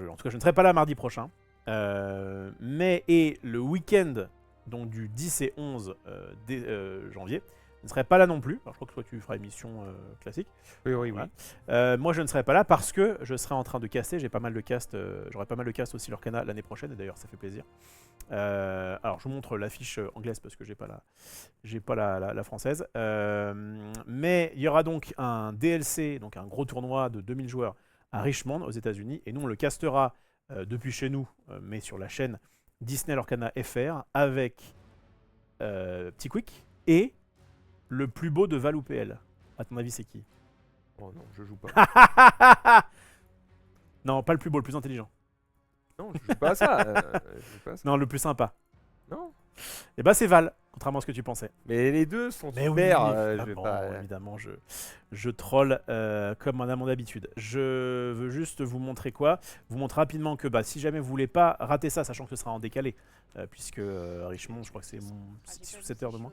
En tout cas, je ne serai pas là mardi prochain. Et le week-end, donc du 10 et 11 janvier, je ne serai pas là non plus. Alors, je crois que toi, tu feras émission classique. Oui. Voilà. Moi, je ne serai pas là parce que je serai en train de caster. J'ai pas mal de cast. J'aurai pas mal de cast aussi l'Orcana l'année prochaine. Et d'ailleurs, ça fait plaisir. Alors, je vous montre l'affiche anglaise parce que j'ai pas la française. Mais il y aura donc un DLC, donc un gros tournoi de 2000 joueurs à Richmond, aux États-Unis. Et nous, on le castera depuis chez nous, mais sur la chaîne Disney Lorcana FR avec Petit Quick et le plus beau de Val ou PL. À ton avis, c'est qui? Oh non, je joue pas. Non, pas le plus beau, le plus intelligent. Non, je joue pas à ça. Non, le plus sympa. Non. Et bah c'est Val, contrairement à ce que tu pensais. Mais les deux sont Mais super. oui, évidemment, je troll comme à mon habitude. Je veux juste vous montrer quoi? Vous montrer rapidement que si jamais vous voulez pas rater ça, sachant que ce sera en décalé, puisque Richmond, je crois que c'est 6 ou 7 heures de moins.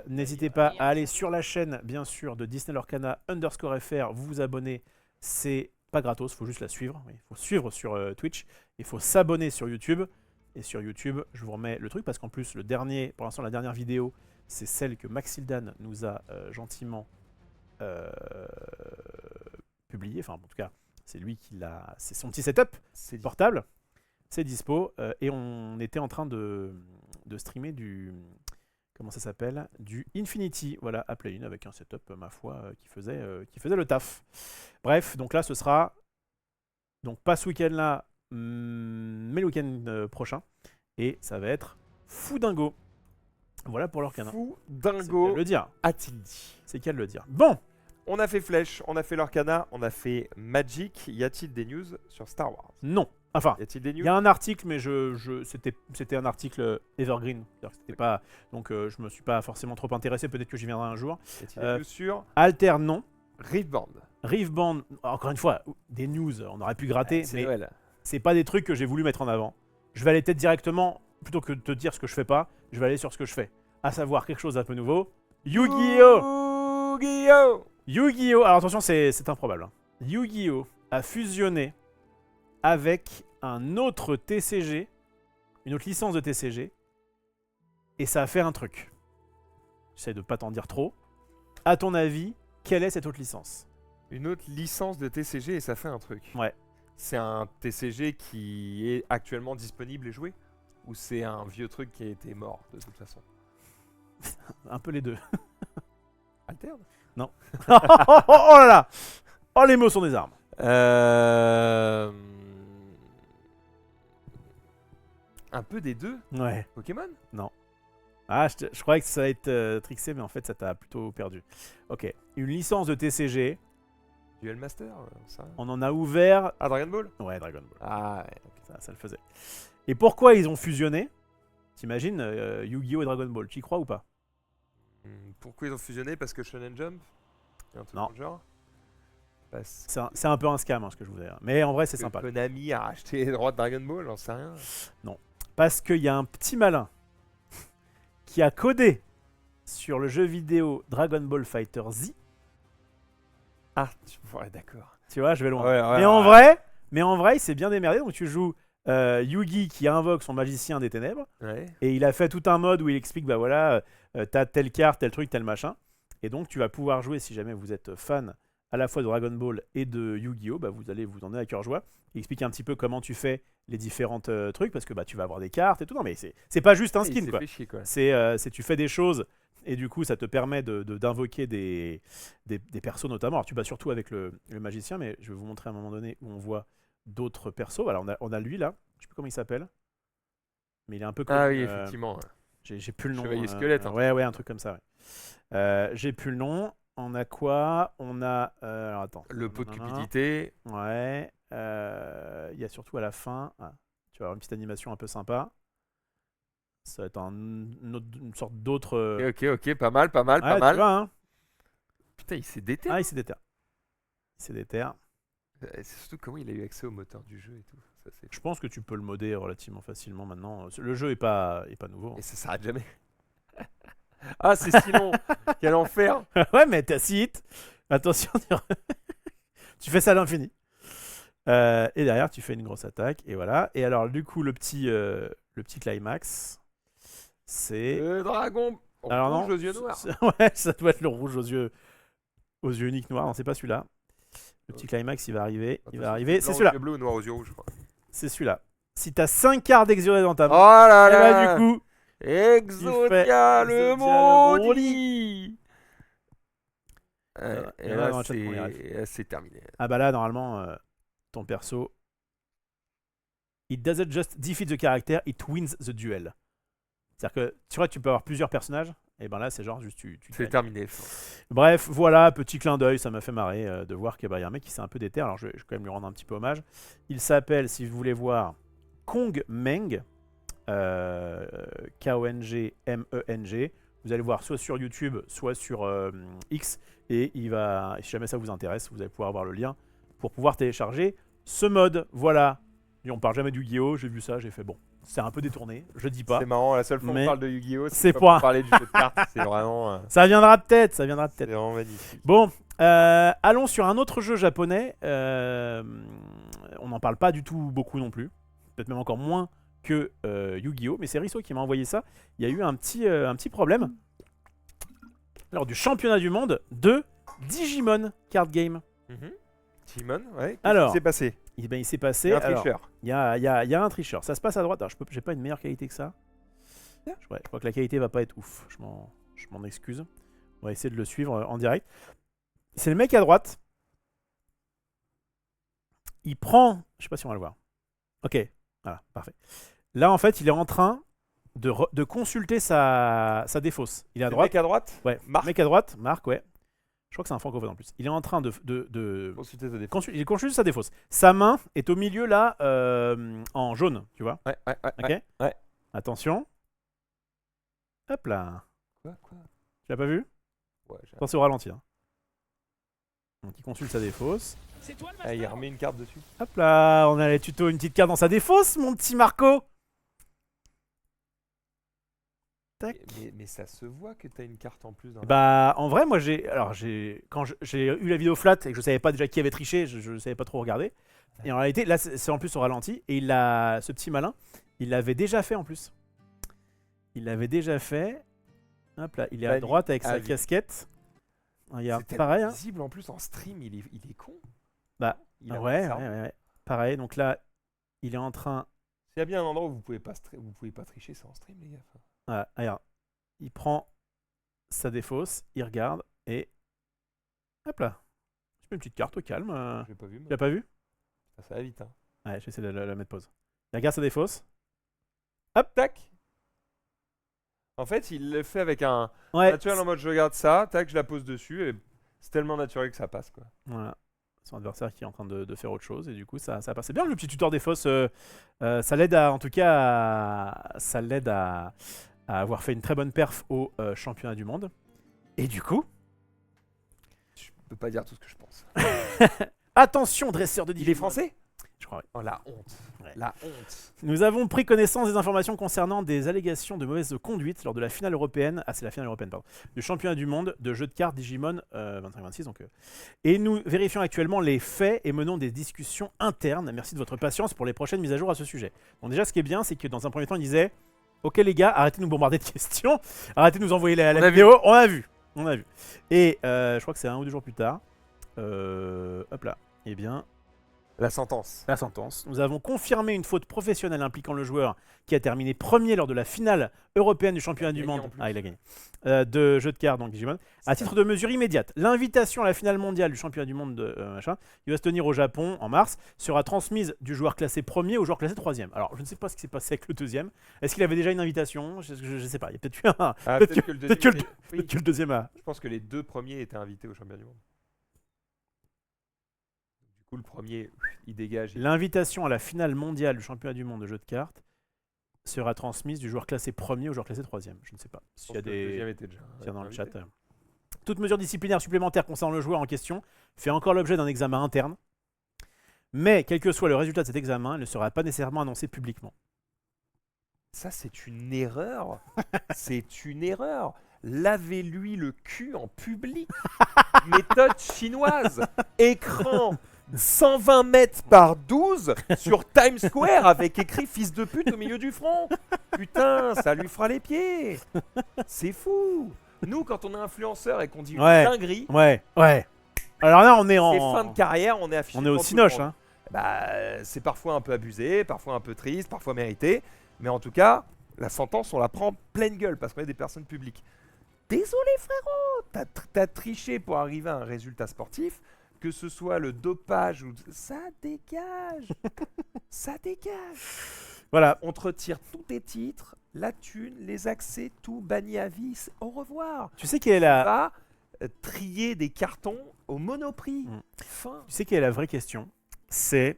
N'hésitez pas à aller sur la chaîne, bien sûr, de Disney Lorcana _FR, vous abonner. C'est pas gratos, il faut juste la suivre. Il faut suivre sur Twitch, il faut s'abonner sur YouTube. Et sur YouTube, je vous remets le truc parce qu'en plus, pour l'instant, la dernière vidéo, c'est celle que Maxildan nous a gentiment publiée. Enfin, en tout cas, c'est lui qui l'a. C'est son petit setup portable. C'est dispo. Et on était en train de streamer du. Comment ça s'appelle? Du Infinity, voilà, à Play 1 avec un setup, ma foi, qui faisait le taf. Bref, donc là, ce sera. Donc, pas ce week-end-là, mais le week-end prochain. Et ça va être fou dingo. Voilà pour l'Orcana. Fou C'est qu'à dingo, le dire. a-t-il dit. C'est qu'à le dire. Bon, On a fait Flèche, on a fait l'Orcana, on a fait Magic. Y a-t-il des news sur Star Wars? non. Enfin, Y a-t-il des il news? y a un article, mais c'était un article evergreen. C'est-à-dire que c'était pas, donc je me suis pas forcément trop intéressé. Peut-être que j'y viendrai un jour. Y a-t-il des news sur Alter, non. Riftband? Riftband, encore une fois, des news, on aurait pu gratter, C'est mais Noël. c'est pas des trucs que j'ai voulu mettre en avant. Je vais aller peut-être directement, plutôt que de te dire ce que je fais pas, je vais aller sur ce que je fais. À savoir quelque chose d'un peu nouveau. Yu-Gi-Oh! Yu-Gi-Oh! Yu-Gi-Oh! Alors attention, c'est improbable. Hein. Yu-Gi-Oh! A fusionné avec un autre TCG, une autre licence de TCG, et ça a fait un truc. J'essaie de pas t'en dire trop. À ton avis, quelle est cette autre licence? Une autre licence de TCG et ça fait un truc. Ouais. C'est un TCG qui est actuellement disponible et joué? Ou c'est un vieux truc qui a été mort de toute façon? Un peu les deux. Alterne? Non. Oh là là! Oh, les mots sont des armes. Un peu des deux? Ouais. Pokémon? Ah, je croyais que ça allait être trixé, mais en fait, ça t'a plutôt perdu. Ok. Une licence de TCG. Duel Master? Ça? On en a ouvert. Ah, Dragon Ball? Ouais, Dragon Ball. Ah, ouais, ok. Ça le faisait. Et pourquoi ils ont fusionné? T'imagines Yu-Gi-Oh! Et Dragon Ball, tu y crois ou pas? Pourquoi ils ont fusionné? Parce que Shonen Jump? Un truc Non. dans le genre? Parce C'est un peu un scam, hein, ce que je vous dis. Mais en vrai, c'est que sympa. Konami a racheté les droits de Dragon Ball, j'en sais rien. Parce qu'il y a un petit malin qui a codé sur le jeu vidéo Dragon Ball Fighter Z. Ah, ouais, d'accord. Tu vois, je vais loin. Ouais, ouais, mais en vrai, il s'est bien démerdé. Donc tu joues Yugi qui invoque son magicien des ténèbres. Ouais. Et il a fait tout un mode où il explique, bah voilà, t'as telle carte, tel truc, tel machin. Et donc tu vas pouvoir jouer, si jamais vous êtes fan à la fois de Dragon Ball et de Yu-Gi-Oh! Bah, vous allez vous en aller à cœur joie. Il explique un petit peu comment tu fais les différentes trucs, parce que bah, tu vas avoir des cartes et tout. Non mais c'est pas juste un Il skin, s'est quoi. fait chier, quoi. C'est tu fais des choses et du coup ça te permet d'invoquer des persos notamment. Alors tu bats surtout avec le magicien, mais je vais vous montrer à un moment donné où on voit d'autres persos. Alors on a lui là, je sais plus comment il s'appelle, mais il est un peu comme, Ah oui, effectivement. j'ai plus le nom. Chevalier squelette, hein. Ouais, un truc comme ça. Ouais. J'ai plus le nom. On a quoi? On a alors attends. Le pot de Nanana. cupidité. Ouais. Il y a surtout à la fin. Tu vas avoir une petite animation un peu sympa. Ça va être une sorte d'autre. Ok, pas mal, pas Ouais, tu vois, hein. Putain, il s'est déter. Ah, il s'est déterre. C'est surtout comment il a eu accès au moteur du jeu et tout. Ça, c'est... Je pense que tu peux le modder relativement facilement maintenant. Le jeu est pas nouveau. Et ça s'arrête jamais. Ah, c'est si long. Quel enfer. Ouais, mais t'as 6 hits. Attention, tu fais ça à l'infini. Et derrière, tu fais une grosse attaque. Et voilà. Et alors, du coup, le petit climax, c'est. Le dragon. Alors non, rouge aux yeux noirs. Ouais, ça doit être le rouge aux yeux uniques noirs. Non, c'est pas celui-là. Le petit climax, il va arriver. C'est celui-là. Bleu ou noir aux yeux rouges, je crois. C'est celui-là. Si t'as 5 cartes d'Exuré dans ta Oh main, là et là. bah, du coup. Exodia il fait le Exodia le maudit. Et là, dans là, le chat, on y arrive. c'est terminé. Ah bah là, normalement, ton perso. It doesn't just defeat the character, it wins the duel. C'est-à-dire que tu vois, tu peux avoir plusieurs personnages. Et ben là, c'est genre juste tu C'est gagnes. terminé. Bref, voilà, petit clin d'œil, ça m'a fait marrer de voir qu'il y a un mec qui s'est un peu déterre. Alors je vais quand même lui rendre un petit peu hommage. Il s'appelle, si vous voulez voir, Kong Meng. K-O-N-G-M-E-N-G. Vous allez voir soit sur YouTube, soit sur X. Et si jamais ça vous intéresse, vous allez pouvoir avoir le lien pour pouvoir télécharger ce mode. Voilà. Et on parle jamais du Yu-Gi-Oh! J'ai vu ça, j'ai fait bon. C'est un peu détourné, je dis pas. C'est marrant, la seule fois Mais qu'on parle de Yu-Gi-Oh! c'est pas pour parler du jeu de cartes. C'est vraiment. Ça viendra peut-être, C'est vraiment magnifique. Bon, allons sur un autre jeu japonais. On n'en parle pas du tout beaucoup non plus. Peut-être même encore moins que Yu-Gi-Oh! Mais c'est Risso qui m'a envoyé ça. Il y a eu un petit problème lors du championnat du monde de Digimon Card Game. Timon, ouais. Alors, Qu'est-ce qui s'est passé? Eh ben, il s'est passé. Il y a un alors, tricheur. Il y a un tricheur. Ça se passe à droite. Alors, j'ai pas une meilleure qualité que ça. Je crois que la qualité va pas être ouf. Je m'en excuse. On va essayer de le suivre en direct. C'est le mec à droite. Il prend... Je sais pas si on va le voir. Ok, voilà, parfait. Là, en fait, il est en train de consulter sa défausse. Il est à Le droite. mec à droite? Ouais, Marc? mec à droite, Marc, ouais. Je crois que c'est un francophone en plus. Il est en train de Consultez ta défense. il consulte sa défausse. Sa main est au milieu là, en jaune, tu vois. Ouais. Ok. ouais. Attention. Hop là. Quoi? Tu l'as pas vu? Ouais, Attention au ralenti. Hein. Donc il consulte sa défausse. il remet une carte dessus. Hop là, on a les tutos, une petite carte dans sa défausse, mon petit Marco. Tac. Mais ça se voit que t'as une carte en plus. Dans Bah, en vrai, moi, quand j'ai eu la vidéo flat et que je savais pas déjà qui avait triché, je savais pas trop regarder. Et en réalité, là, c'est en plus au ralenti. Et ce petit malin, il l'avait déjà fait en plus. Il l'avait déjà fait. Hop là, il est à droite avec sa casquette. Regarde, c'est pareil. Hein. visible en plus en stream, il est con. Bah, Il a ouais, ça. ouais. Pareil, donc là, il est en train. S'il y a bien un endroit où vous pouvez pas tricher, c'est en stream, les gars. Voilà, regarde. Il prend sa défausse, il regarde et. Hop là. Je mets une petite carte au calme. Je l'ai pas vu, Tu moi. l'as pas vu? Ça va vite, hein. Ouais, j'essaie de la mettre pause. Il regarde sa défausse. Hop, tac. En fait, il le fait avec un Ouais. naturel en mode je regarde ça, tac, je la pose dessus et c'est tellement naturel que ça passe, quoi. Voilà. Son adversaire qui est en train de faire autre chose et du coup ça passe. C'est bien le petit tuteur des fosses. Ça l'aide en tout cas, ça l'aide à avoir fait une très bonne perf au championnat du monde. Et du coup, Je peux pas dire tout ce que je pense. attention dresseur de Digimon. Il est français? Je crois, oui. Oh la honte. Ouais. La honte. Nous avons pris connaissance des informations concernant des allégations de mauvaise conduite lors de la finale européenne. Ah, c'est la finale européenne, pardon. Du championnat du monde de jeux de cartes Digimon 25-26. Donc, et nous vérifions actuellement les faits et menons des discussions internes. Merci de votre patience pour les prochaines mises à jour à ce sujet. Bon, déjà, ce qui est bien, c'est que dans un premier temps, il disait ok, les gars, arrêtez de nous bombarder de questions. Arrêtez de nous envoyer la vidéo. On a vu. Et je crois que c'est 1 ou 2 jours plus tard. Hop là. Eh bien. La sentence. La sentence. Nous avons confirmé une faute professionnelle impliquant le joueur qui a terminé premier lors de la finale européenne du championnat du monde. Ah, il a gagné. De jeux de cartes, donc Digimon. À titre de mesure immédiate, l'invitation à la finale mondiale du championnat du monde qui va se tenir au Japon en mars sera transmise du joueur classé premier au joueur classé troisième. Alors, je ne sais pas ce qui s'est passé avec le deuxième. Est-ce qu'il avait déjà une invitation? Je ne sais pas. Il y a peut-être eu un. Peut-être que le deuxième a. Je pense que les deux premiers étaient invités au championnat du monde. Du coup, le premier, il dégage. L'invitation à la finale mondiale du championnat du monde de jeux de cartes sera transmise du joueur classé premier au joueur classé troisième. Je ne sais pas s'il y a des. Le deuxième était déjà s'il y a dans le invité. chat. Toute mesure disciplinaire supplémentaire concernant le joueur en question fait encore l'objet d'un examen interne. Mais, quel que soit le résultat de cet examen, il ne sera pas nécessairement annoncé publiquement. Ça, c'est une erreur. C'est une erreur. Lavez-lui le cul en public. Méthode chinoise. Écran 120 mètres par 12 sur Times Square avec écrit fils de pute au milieu du front. Putain, ça lui fera les pieds. C'est fou. Nous, quand on est influenceur et qu'on dit une dinguerie, Ouais. Alors là, on est en. c'est fin de carrière, on est affiché. On est au devant tout le cinoche, monde. hein. Bah, c'est parfois un peu abusé, parfois un peu triste, parfois mérité. Mais en tout cas, la sentence, on la prend pleine gueule parce qu'on est des personnes publiques. Désolé frérot, t'as triché pour arriver à un résultat sportif, que ce soit le dopage ou... Ça dégage. Ça dégage. Voilà. On te retire tous tes titres, la thune, les accès, tout banni à vie. Au revoir. Tu sais quelle est la. Va trier des cartons au Monoprix. Fin. Tu sais quelle est la vraie question? C'est.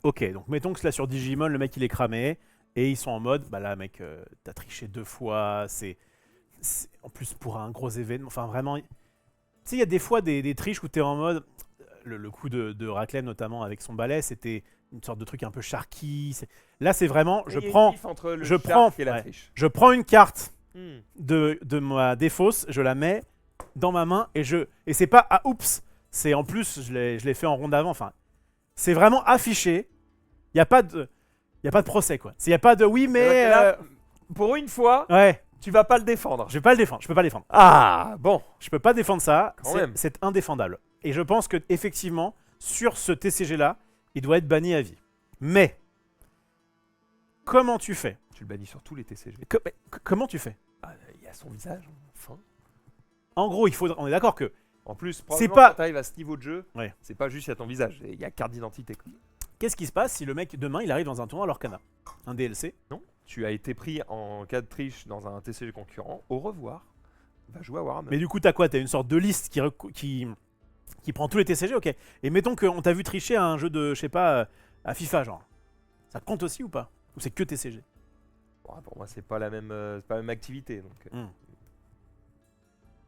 Ok, donc mettons que là sur Digimon, le mec il est cramé. Et ils sont en mode, bah là mec, t'as triché 2 fois, c'est en plus pour un gros événement, enfin vraiment... Tu sais, il y a des fois des triches où t'es en mode... Le coup de Raclem notamment avec son balai, c'était une sorte de truc un peu sharky. Là c'est vraiment, je prends une carte de ma défausse, je la mets dans ma main et c'est pas ah oups, c'est en plus, je l'ai fait en ronde avant, enfin... C'est vraiment affiché, il n'y a pas de... Il y a pas de procès quoi. Il y a pas de oui mais C'est-à-dire que là, pour une fois, ouais, tu vas pas le défendre. je vais pas le défendre, je peux pas le défendre. Ah, bon. Je peux pas défendre ça, Quand même. c'est indéfendable. Et je pense que effectivement sur ce TCG là, il doit être banni à vie. Mais comment tu fais? Tu le bannis sur tous les TCG. Mais comment tu fais? Ah, il y a son visage, enfin. En gros, on est d'accord que En plus, C'est probablement pas- quand t'arrives à ce niveau de jeu, Ouais. c'est pas juste il y a ton visage, il y a carte d'identité. quoi. qu'est-ce qui se passe si le mec demain il arrive dans un tournoi à l'Orcana, un DLC? Non, tu as été pris en cas de triche dans un TCG concurrent, au revoir. Va jouer à Warhammer. Mais du coup, t'as quoi? T'as une sorte de liste qui prend tous les TCG, ok. Et mettons qu'on t'a vu tricher à un jeu de, je sais pas, à FIFA, genre. Ça compte aussi ou pas? Ou c'est que TCG? Bon, pour moi, c'est pas la même activité. Donc, Hmm.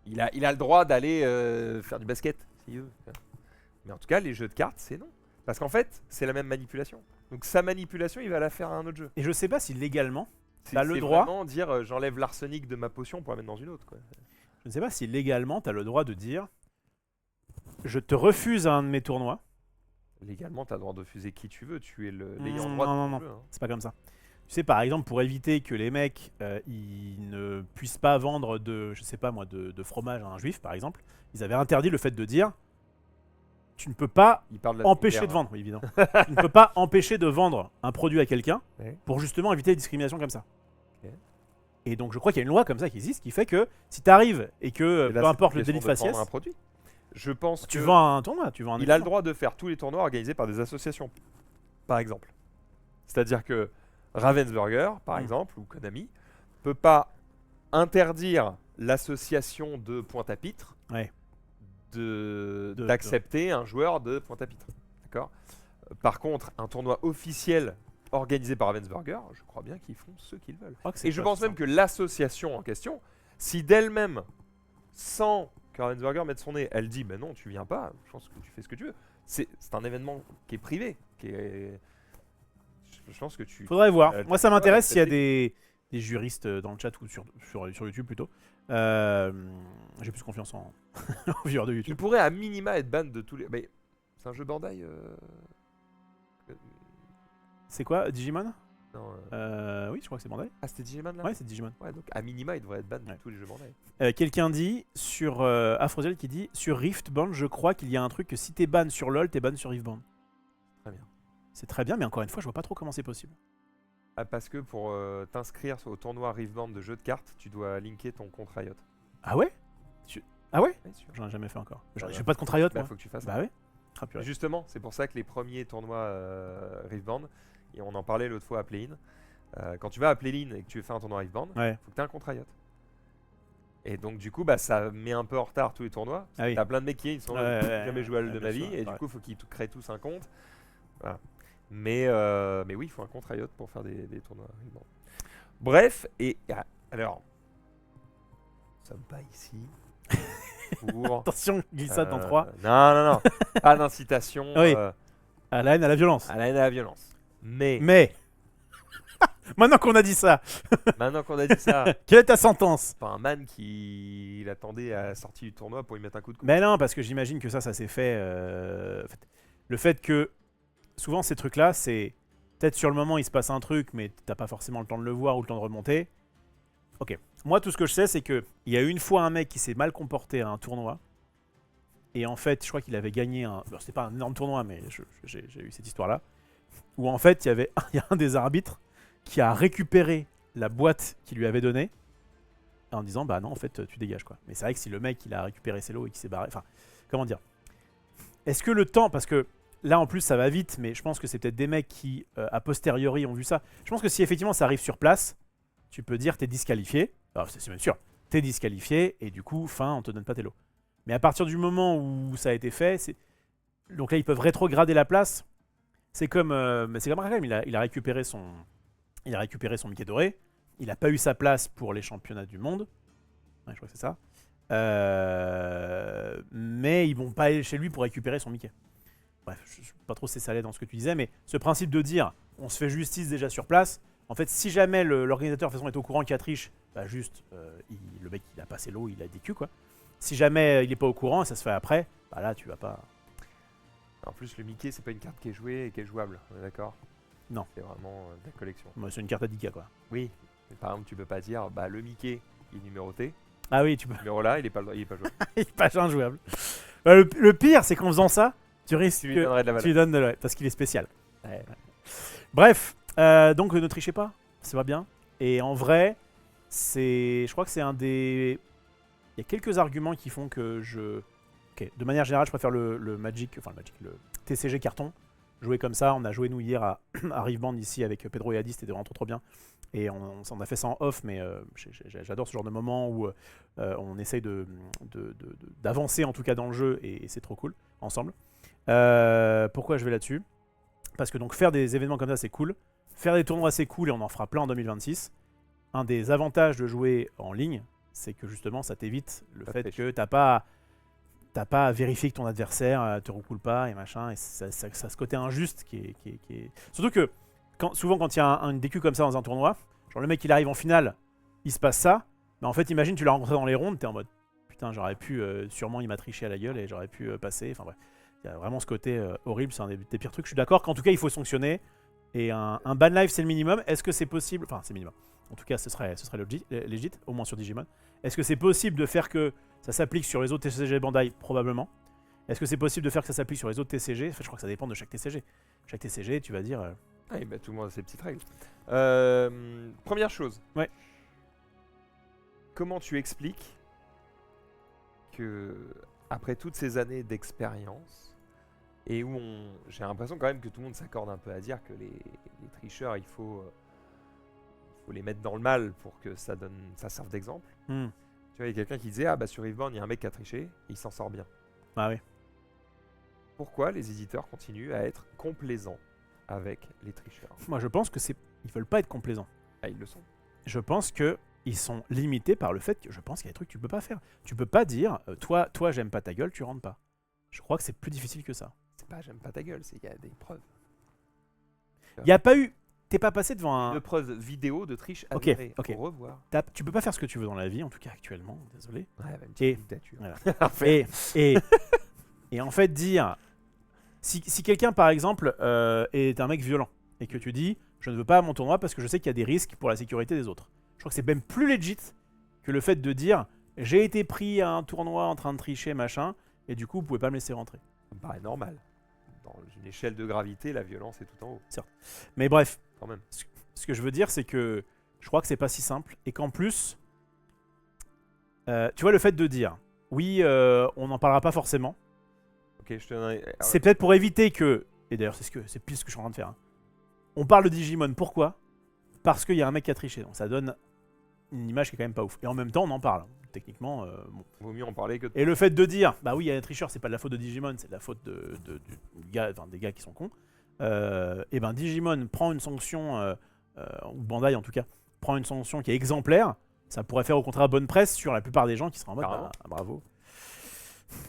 il a le droit d'aller faire du basket, s'il veut. Mais en tout cas, les jeux de cartes, c'est non. Parce qu'en fait, c'est la même manipulation. Donc sa manipulation, il va la faire à un autre jeu. Et je sais pas si légalement, C'est T'as le droit. vraiment dire j'enlève l'arsenic de ma potion pour la mettre dans une autre. Quoi. je ne sais pas si légalement t'as le droit de dire je te refuse à un de mes tournois. Légalement, tu as le droit de refuser qui tu veux. Tu es l'ayant Non, droit de non, ton non. jeu. Hein. C'est pas comme ça. Tu sais, par exemple, pour éviter que les mecs ils ne puissent pas vendre de, je sais pas moi, de fromage à un juif, par exemple, ils avaient interdit le fait de dire tu ne peux pas Il parle de la empêcher guerre, de hein. vendre, oui, évidemment. Tu ne peux pas empêcher de vendre un produit à quelqu'un Ouais. pour justement éviter les discriminations comme ça. Ok. Et donc je crois qu'il y a une loi comme ça qui existe qui fait que si tu arrives et que Et là, peu c'est importe une le délit de question vendre faciès, un produit. Je pense tu que vends un tournoi, tu vends un il a le événement. droit de faire tous les tournois organisés par des associations, par exemple. C'est-à-dire que Ravensburger, par exemple, ou Konami, peut pas interdire l'association de Pointe-à-Pitre Ouais. d'accepter un joueur de Pointe-à-Pitre. D'accord. Par contre, un tournoi officiel organisé par Ravensburger, je crois bien qu'ils font ce qu'ils veulent. crois que c'est Et je pas pense ça. même que l'association en question, si d'elle-même, sans que Ravensburger mette son nez, elle dit ben non, tu viens pas, je pense que tu fais ce que tu veux. C'est un événement qui est privé, qui est. Je pense que tu. Faudrait voir. Moi, ça m'intéresse s'il y a accepter. des juristes dans le chat ou sur YouTube plutôt. J'ai plus confiance en aux viewers de Tu YouTube. pourrais à minima être ban de tous les. Mais c'est un jeu Bandai. C'est quoi, Digimon? Non, Oui, je crois que c'est Bandai. Ah, c'était Digimon là. Ouais, c'est Digimon. Ouais, donc à minima, il devrait être ban de Ouais. tous les jeux Bandai. Quelqu'un dit sur Afrosiel qui dit sur Riftbound, je crois qu'il y a un truc que si t'es ban sur LoL, t'es ban sur Riftbound. Très bien. C'est très bien, mais encore une fois, je vois pas trop comment c'est possible. Ah, parce que pour t'inscrire au tournoi Riftbound de jeux de cartes, tu dois linker ton compte Riot. Ah ouais? Ah ouais? Bien sûr. J'en ai jamais fait encore. Je bah. fais pas de contre Riot, Bah, moi. faut que tu fasses. Bah ouais. Ah, purée. Justement, c'est pour ça que les premiers tournois Riftbound, et on en parlait l'autre fois à Play-In, quand tu vas à Play-In et que tu veux faire un tournoi Riftbound, Ouais. faut que tu aies un compte Riot. Et donc du coup, bah, ça met un peu en retard tous les tournois. Ah oui. T'as plein de mecs qui sont Ouais, j'ai ouais, jamais joué à LoL ouais, de ma bien vie, sûr, et ouais. du coup, faut qu'ils créent tous un compte. Voilà. Mais oui, il faut un compte Riot pour faire des tournois Riftbound. Bref, et alors, nous sommes pas ici pour... Attention, glissade dans 3. Non, pas d'incitation Oui. À la haine, à la violence. à la haine et à la violence. Mais Mais. Maintenant qu'on a dit ça, maintenant qu'on a dit ça, quelle est ta sentence? pas un man qui il attendait à la sortie du tournoi pour y mettre un coup de coude. Mais non, parce que j'imagine que ça s'est fait. En fait, le fait que souvent ces trucs-là, c'est peut-être sur le moment il se passe un truc, mais t'as pas forcément le temps de le voir ou le temps de remonter. Ok. Moi, tout ce que je sais, c'est que il y a une fois un mec qui s'est mal comporté à un tournoi. Et en fait, je crois qu'il avait gagné un. Bon, c'était pas un énorme tournoi, mais j'ai eu cette histoire-là. Où en fait, il y a un des arbitres qui a récupéré la boîte qu'il lui avait donnée en disant bah non, en fait, tu dégages quoi. Mais c'est vrai que si le mec il a récupéré ses lots et qu'il s'est barré. Enfin, comment dire? Est-ce que le temps. Parce que là en plus ça va vite, mais je pense que c'est peut-être des mecs qui, a posteriori, ont vu ça. Je pense que si effectivement ça arrive sur place, tu peux dire t'es disqualifié. Alors c'est même sûr, t'es disqualifié et du coup, fin, on te donne pas tes lots. Mais à partir du moment où ça a été fait, donc là ils peuvent rétrograder la place. C'est comme Rakem, il a récupéré son Mickey doré. Il a pas eu sa place pour les championnats du monde. Ouais, je crois que c'est ça. Mais ils vont pas aller chez lui pour récupérer son Mickey. Bref, je ne sais pas trop si ça allait dans ce que tu disais, mais ce principe de dire on se fait justice déjà sur place, en fait, si jamais l'organisateur de toute façon est au courant qu'il y a triche, bah juste, le mec il a passé l'eau, il a des culs quoi. Si jamais il est pas au courant et ça se fait après, bah là tu vas pas. En plus, le Mickey, c'est pas une carte qui est jouée et qui est jouable, on est d'accord? Non. C'est vraiment de la collection. Moi, c'est une carte à 10K, quoi. Oui. Mais par exemple, tu peux pas dire, bah le Mickey, il est numéroté. Ah oui, tu peux. Ce numéro-là, il est pas jouable. Il est pas injouable. Le pire, c'est qu'en faisant ça, tu risques Tu lui que donnerais de la tu lui valeur. donnes de la... parce qu'il est spécial. Ouais. Bref, donc ne trichez pas, ça va bien. Et en vrai, je crois que c'est un des... Il y a quelques arguments qui font que je... Ok, de manière générale, je préfère le TCG carton. Jouer comme ça, on a joué nous hier à Riveband ici avec Pedro et Adi, c'était vraiment trop bien. Et on s'en a fait ça en off, mais j'adore ce genre de moment où on essaye d'avancer en tout cas dans le jeu et c'est trop cool, ensemble. Pourquoi je vais là-dessus? Parce que donc faire des événements comme ça c'est cool, faire des tournois c'est cool et on en fera plein en 2026. Un des avantages de jouer en ligne, c'est que justement ça t'évite le fait que t'as pas à vérifier que ton adversaire te recoule pas et machin, et ça ce côté injuste qui est... Surtout que souvent quand il y a une DQ comme ça dans un tournoi, genre le mec il arrive en finale, il se passe ça, mais en fait imagine tu l'as rencontré dans les rondes, t'es en mode putain j'aurais pu, sûrement il m'a triché à la gueule et j'aurais pu passer, enfin bref. Il y a vraiment ce côté horrible, c'est un des pires trucs. Je suis d'accord qu'en tout cas, il faut sanctionner. Et un ban live, c'est le minimum. Est-ce que c'est possible? Enfin, c'est le minimum. En tout cas, ce serait legit, au moins sur Digimon. Est-ce que c'est possible de faire que ça s'applique sur les autres TCG Bandai? Probablement. Est-ce que c'est possible de faire que ça s'applique sur les autres TCG? Enfin, je crois que ça dépend de chaque TCG. Chaque TCG, tu vas dire... Ah, bah, tout le monde a ses petites règles. Première chose. Ouais. Comment tu expliques que, après toutes ces années d'expérience, et où j'ai l'impression quand même que tout le monde s'accorde un peu à dire que les tricheurs, il faut les mettre dans le mal pour que ça serve d'exemple. Tu vois, il y a quelqu'un qui disait, ah bah sur Riveband, il y a un mec qui a triché, il s'en sort bien. Ah oui. Pourquoi les éditeurs continuent à être complaisants avec les tricheurs? Moi, je pense que ils veulent pas être complaisants. Ah, ils le sont. Je pense que ils sont limités par le fait que je pense qu'il y a des trucs que tu peux pas faire. Tu peux pas dire, toi j'aime pas ta gueule, tu rentres pas. Je crois que c'est plus difficile que ça. C'est pas j'aime pas ta gueule, c'est qu'il y a des preuves. Il y a pas eu... T'es pas passé devant un... De preuves vidéo de triche Ok, avérée. ok. Faut revoir. Tu peux pas faire ce que tu veux dans la vie, en tout cas actuellement, désolé. Ouais, bah, une petite Et- dictature. Voilà. et en fait dire... Si quelqu'un par exemple est un mec violent, et que tu dis, je ne veux pas à mon tournoi parce que je sais qu'il y a des risques pour la sécurité des autres. Je crois que c'est même plus legit que le fait de dire, j'ai été pris à un tournoi en train de tricher, machin, et du coup vous pouvez pas me laisser rentrer. Ça me paraît normal. Dans une échelle de gravité, la violence est tout en haut. Mais bref, Quand même. ce que je veux dire, c'est que je crois que c'est pas si simple et qu'en plus, tu vois, le fait de dire oui, on n'en parlera pas forcément, Ok, je te donne c'est peut-être pour éviter que, et d'ailleurs c'est pile ce que je suis en train de faire, hein. On parle de Digimon, pourquoi? Parce qu'il y a un mec qui a triché, donc ça donne une image qui est quand même pas ouf. Et en même temps, on en parle, techniquement. Bon. Vaut mieux en parler que de... Et le fait de dire, bah oui, il y a un tricheur, c'est pas de la faute de Digimon, c'est de la faute du gars, enfin, des gars qui sont cons. Et ben Digimon prend une sanction, ou Bandai en tout cas, prend une sanction qui est exemplaire. Ça pourrait faire au contraire bonne presse sur la plupart des gens qui seraient en mode Carrément. bah, bravo.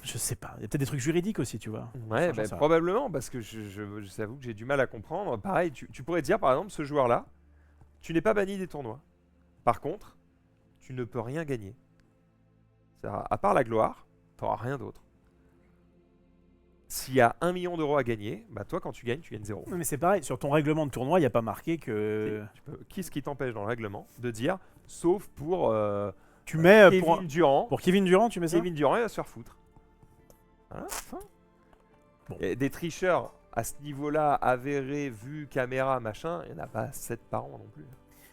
Je sais pas, il y a peut-être des trucs juridiques aussi, tu vois. Ouais, Enfin, bah, j'en sais probablement, parce que je t'avoue que j'ai du mal à comprendre. Pareil, tu pourrais dire par exemple, ce joueur-là, tu n'es pas banni des tournois. Par contre, tu ne peux rien gagner. À part la gloire, tu n'auras rien d'autre. S'il y a 1 million d'euros à gagner, bah toi quand tu gagnes 0. rien. Mais c'est pareil, sur ton règlement de tournoi, il n'y a pas marqué que... Qu'est-ce qui t'empêche dans le règlement de dire, sauf pour Tu mets Kevin Durant. pour Kevin Durant, tu mets ça? Kevin Durant, il va se faire foutre. Voilà, fin. Bon. Et des tricheurs à ce niveau-là, avérés, vus, caméra, machin, il n'y en a pas 7 par an non plus.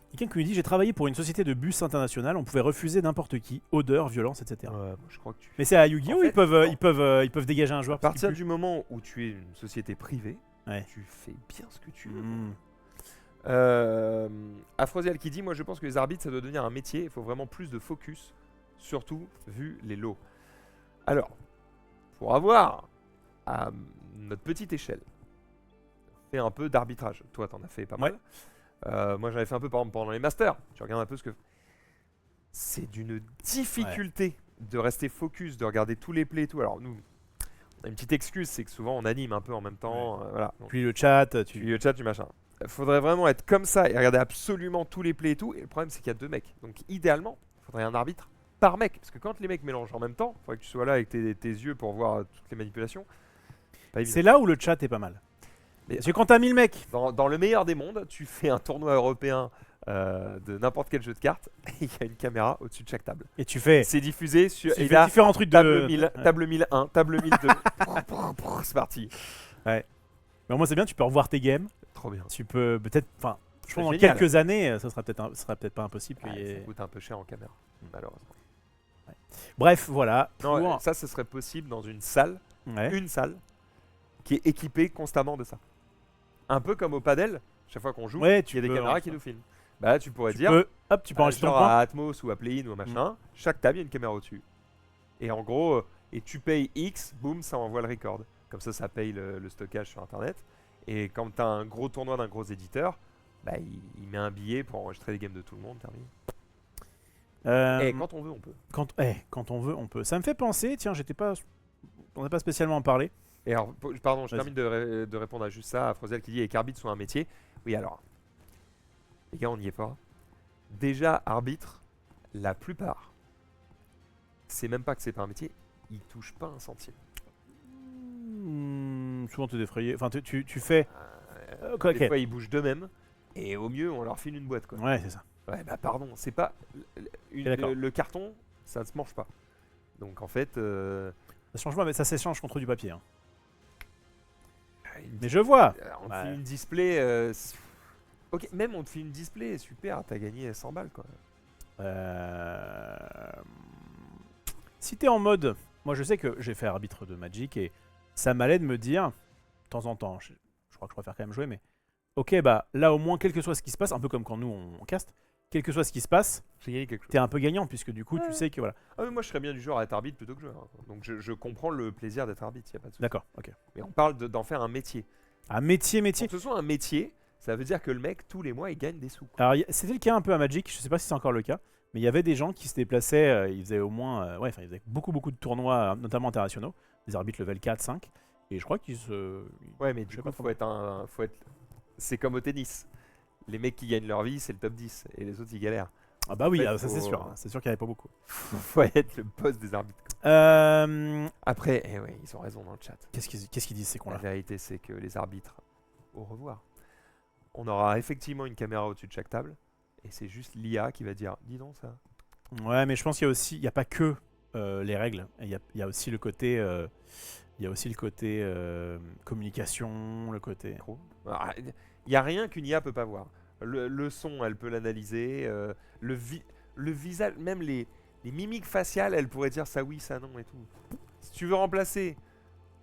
Quelqu'un qui lui dit, j'ai travaillé pour une société de bus internationale, on pouvait refuser n'importe qui, odeur, violence, etc. Je crois que tu... Mais c'est à Yu-Gi-Oh! En fait, Ils peuvent dégager un joueur. À partir du moment où tu es une société privée, Ouais. tu fais bien ce que tu veux. Mmh. Afrosial qui dit, moi je pense que les arbitres ça doit devenir un métier, il faut vraiment plus de focus, surtout vu les lots. Alors, pour avoir à notre petite échelle fait un peu d'arbitrage, toi t'en as fait pas mal. Moi j'en ai fait un peu par exemple pendant les masters, tu regardes un peu ce que... C'est d'une difficulté de rester focus, de regarder tous les plays et tout. Alors nous, on a une petite excuse, c'est que souvent on anime un peu en même temps. Voilà. Donc, Tu lis le chat, tu lis le chat, tu machin. Faudrait vraiment être comme ça et regarder absolument tous les plays et tout. Et le problème c'est qu'il y a 2 mecs. Donc idéalement, il faudrait un arbitre par mec. Parce que quand les mecs mélangent en même temps, il faudrait que tu sois là avec tes yeux pour voir toutes les manipulations. Pas évident. C'est là où le chat est pas mal. Parce que quand t'as 1000 mecs, Dans le meilleur des mondes, tu fais un tournoi européen de n'importe quel jeu de cartes, et il y a une caméra au-dessus de chaque table. et tu fais, C'est diffusé sur tu et fais là, différents trucs table de... 1000, Ouais. table 1001, table 1002. C'est parti. Mais au moins c'est bien, tu peux revoir tes games. Trop bien. Tu peux peut-être... Enfin, je pense dans génial. quelques années, ça sera peut-être pas impossible qu'il y Ouais, ait... ça coûte un peu cher en caméra, malheureusement. Bref, voilà. Non, pour- ça, ce serait possible dans une salle, Ouais. une salle, qui est équipée constamment de ça. Un peu comme au padel, chaque fois qu'on joue, Ouais, il tu y a des peux, caméras hein, qui ça. nous filment. Bah là, tu pourrais Tu dire, peux, hop, tu peux enregistrer ton genre point. à Atmos ou à Play-in ou à machin, chaque table, il y a une caméra au-dessus. Et en gros, et tu payes X, boum, ça envoie le record. Comme ça paye le stockage sur Internet. Et quand tu as un gros tournoi d'un gros éditeur, bah, il met un billet pour enregistrer les games de tout le monde, terminé. Et quand on veut, on peut. Quand on veut, on peut. Ça me fait penser, tiens, on n'a pas spécialement en parlé. Et alors, pardon, je Vas-y. termine de répondre à juste ça, à Frozel qui dit qu'arbitre soit un métier. Oui, alors, les gars, on n'y est pas. Déjà, arbitre, la plupart, c'est même pas que c'est pas un métier, ils touchent pas un centime. Souvent, tu es défrayé. Enfin, tu fais. Ok. Des fois, ils bougent d'eux-mêmes, et au mieux, on leur file une boîte, quoi. Ouais, c'est ça. Ouais, bah pardon, c'est pas. d'accord. Le carton, ça ne se mange pas. Donc en fait. Ça change pas, mais ça s'échange contre du papier. hein. une Mais je vois. on te Ouais. file une display. Ok, même on te file une display, super, t'as gagné 100 balles, quoi. Si t'es en mode. Moi, je sais que j'ai fait arbitre de Magic et ça m'allait de me dire, de temps en temps, je crois que je préfère quand même jouer, mais ok, bah là au moins, quel que soit ce qui se passe, un peu comme quand nous on caste, quel que soit ce qui se passe, J'ai gagné quelque chose. t'es un peu gagnant puisque du coup, tu sais que voilà. Ah, mais moi, je serais bien du genre à être arbitre plutôt que joueur. hein. Donc je comprends le plaisir d'être arbitre, y a pas de souci. D'accord, ok. Mais on parle d'en faire un métier. Un métier. Pour que ce soit un métier, ça veut dire que le mec, tous les mois, il gagne des sous. quoi. Alors, c'était le cas un peu à Magic, je sais pas si c'est encore le cas, mais il y avait des gens qui se déplaçaient, ils faisaient au moins, ils faisaient beaucoup de tournois, notamment internationaux, des arbitres level 4, 5, et je crois qu'ils se... Ouais, mais je du sais coup, pas trop. faut être. C'est comme au tennis. Les mecs qui gagnent leur vie, c'est le top 10. Et les autres, ils galèrent. Ah bah oui, fait, ah, ça c'est faut- sûr, hein, c'est sûr qu'il n'y avait pas beaucoup. Faut être le boss des arbitres. quoi. Après, ouais, ils ont raison dans le chat. Qu'est-ce qu'ils disent ces La cons-là? vérité, c'est que les arbitres, au revoir. On aura effectivement une caméra au-dessus de chaque table. Et c'est juste l'IA qui va dire dis donc ça. Ouais, mais je pense qu'il y a aussi, il n'y a pas que les règles, il y a aussi le côté, communication, le côté... Trop. Il n'y a rien qu'une IA peut pas voir. Le son, elle peut l'analyser. Le visage, même les mimiques faciales, elle pourrait dire ça oui, ça non et tout. Si tu veux remplacer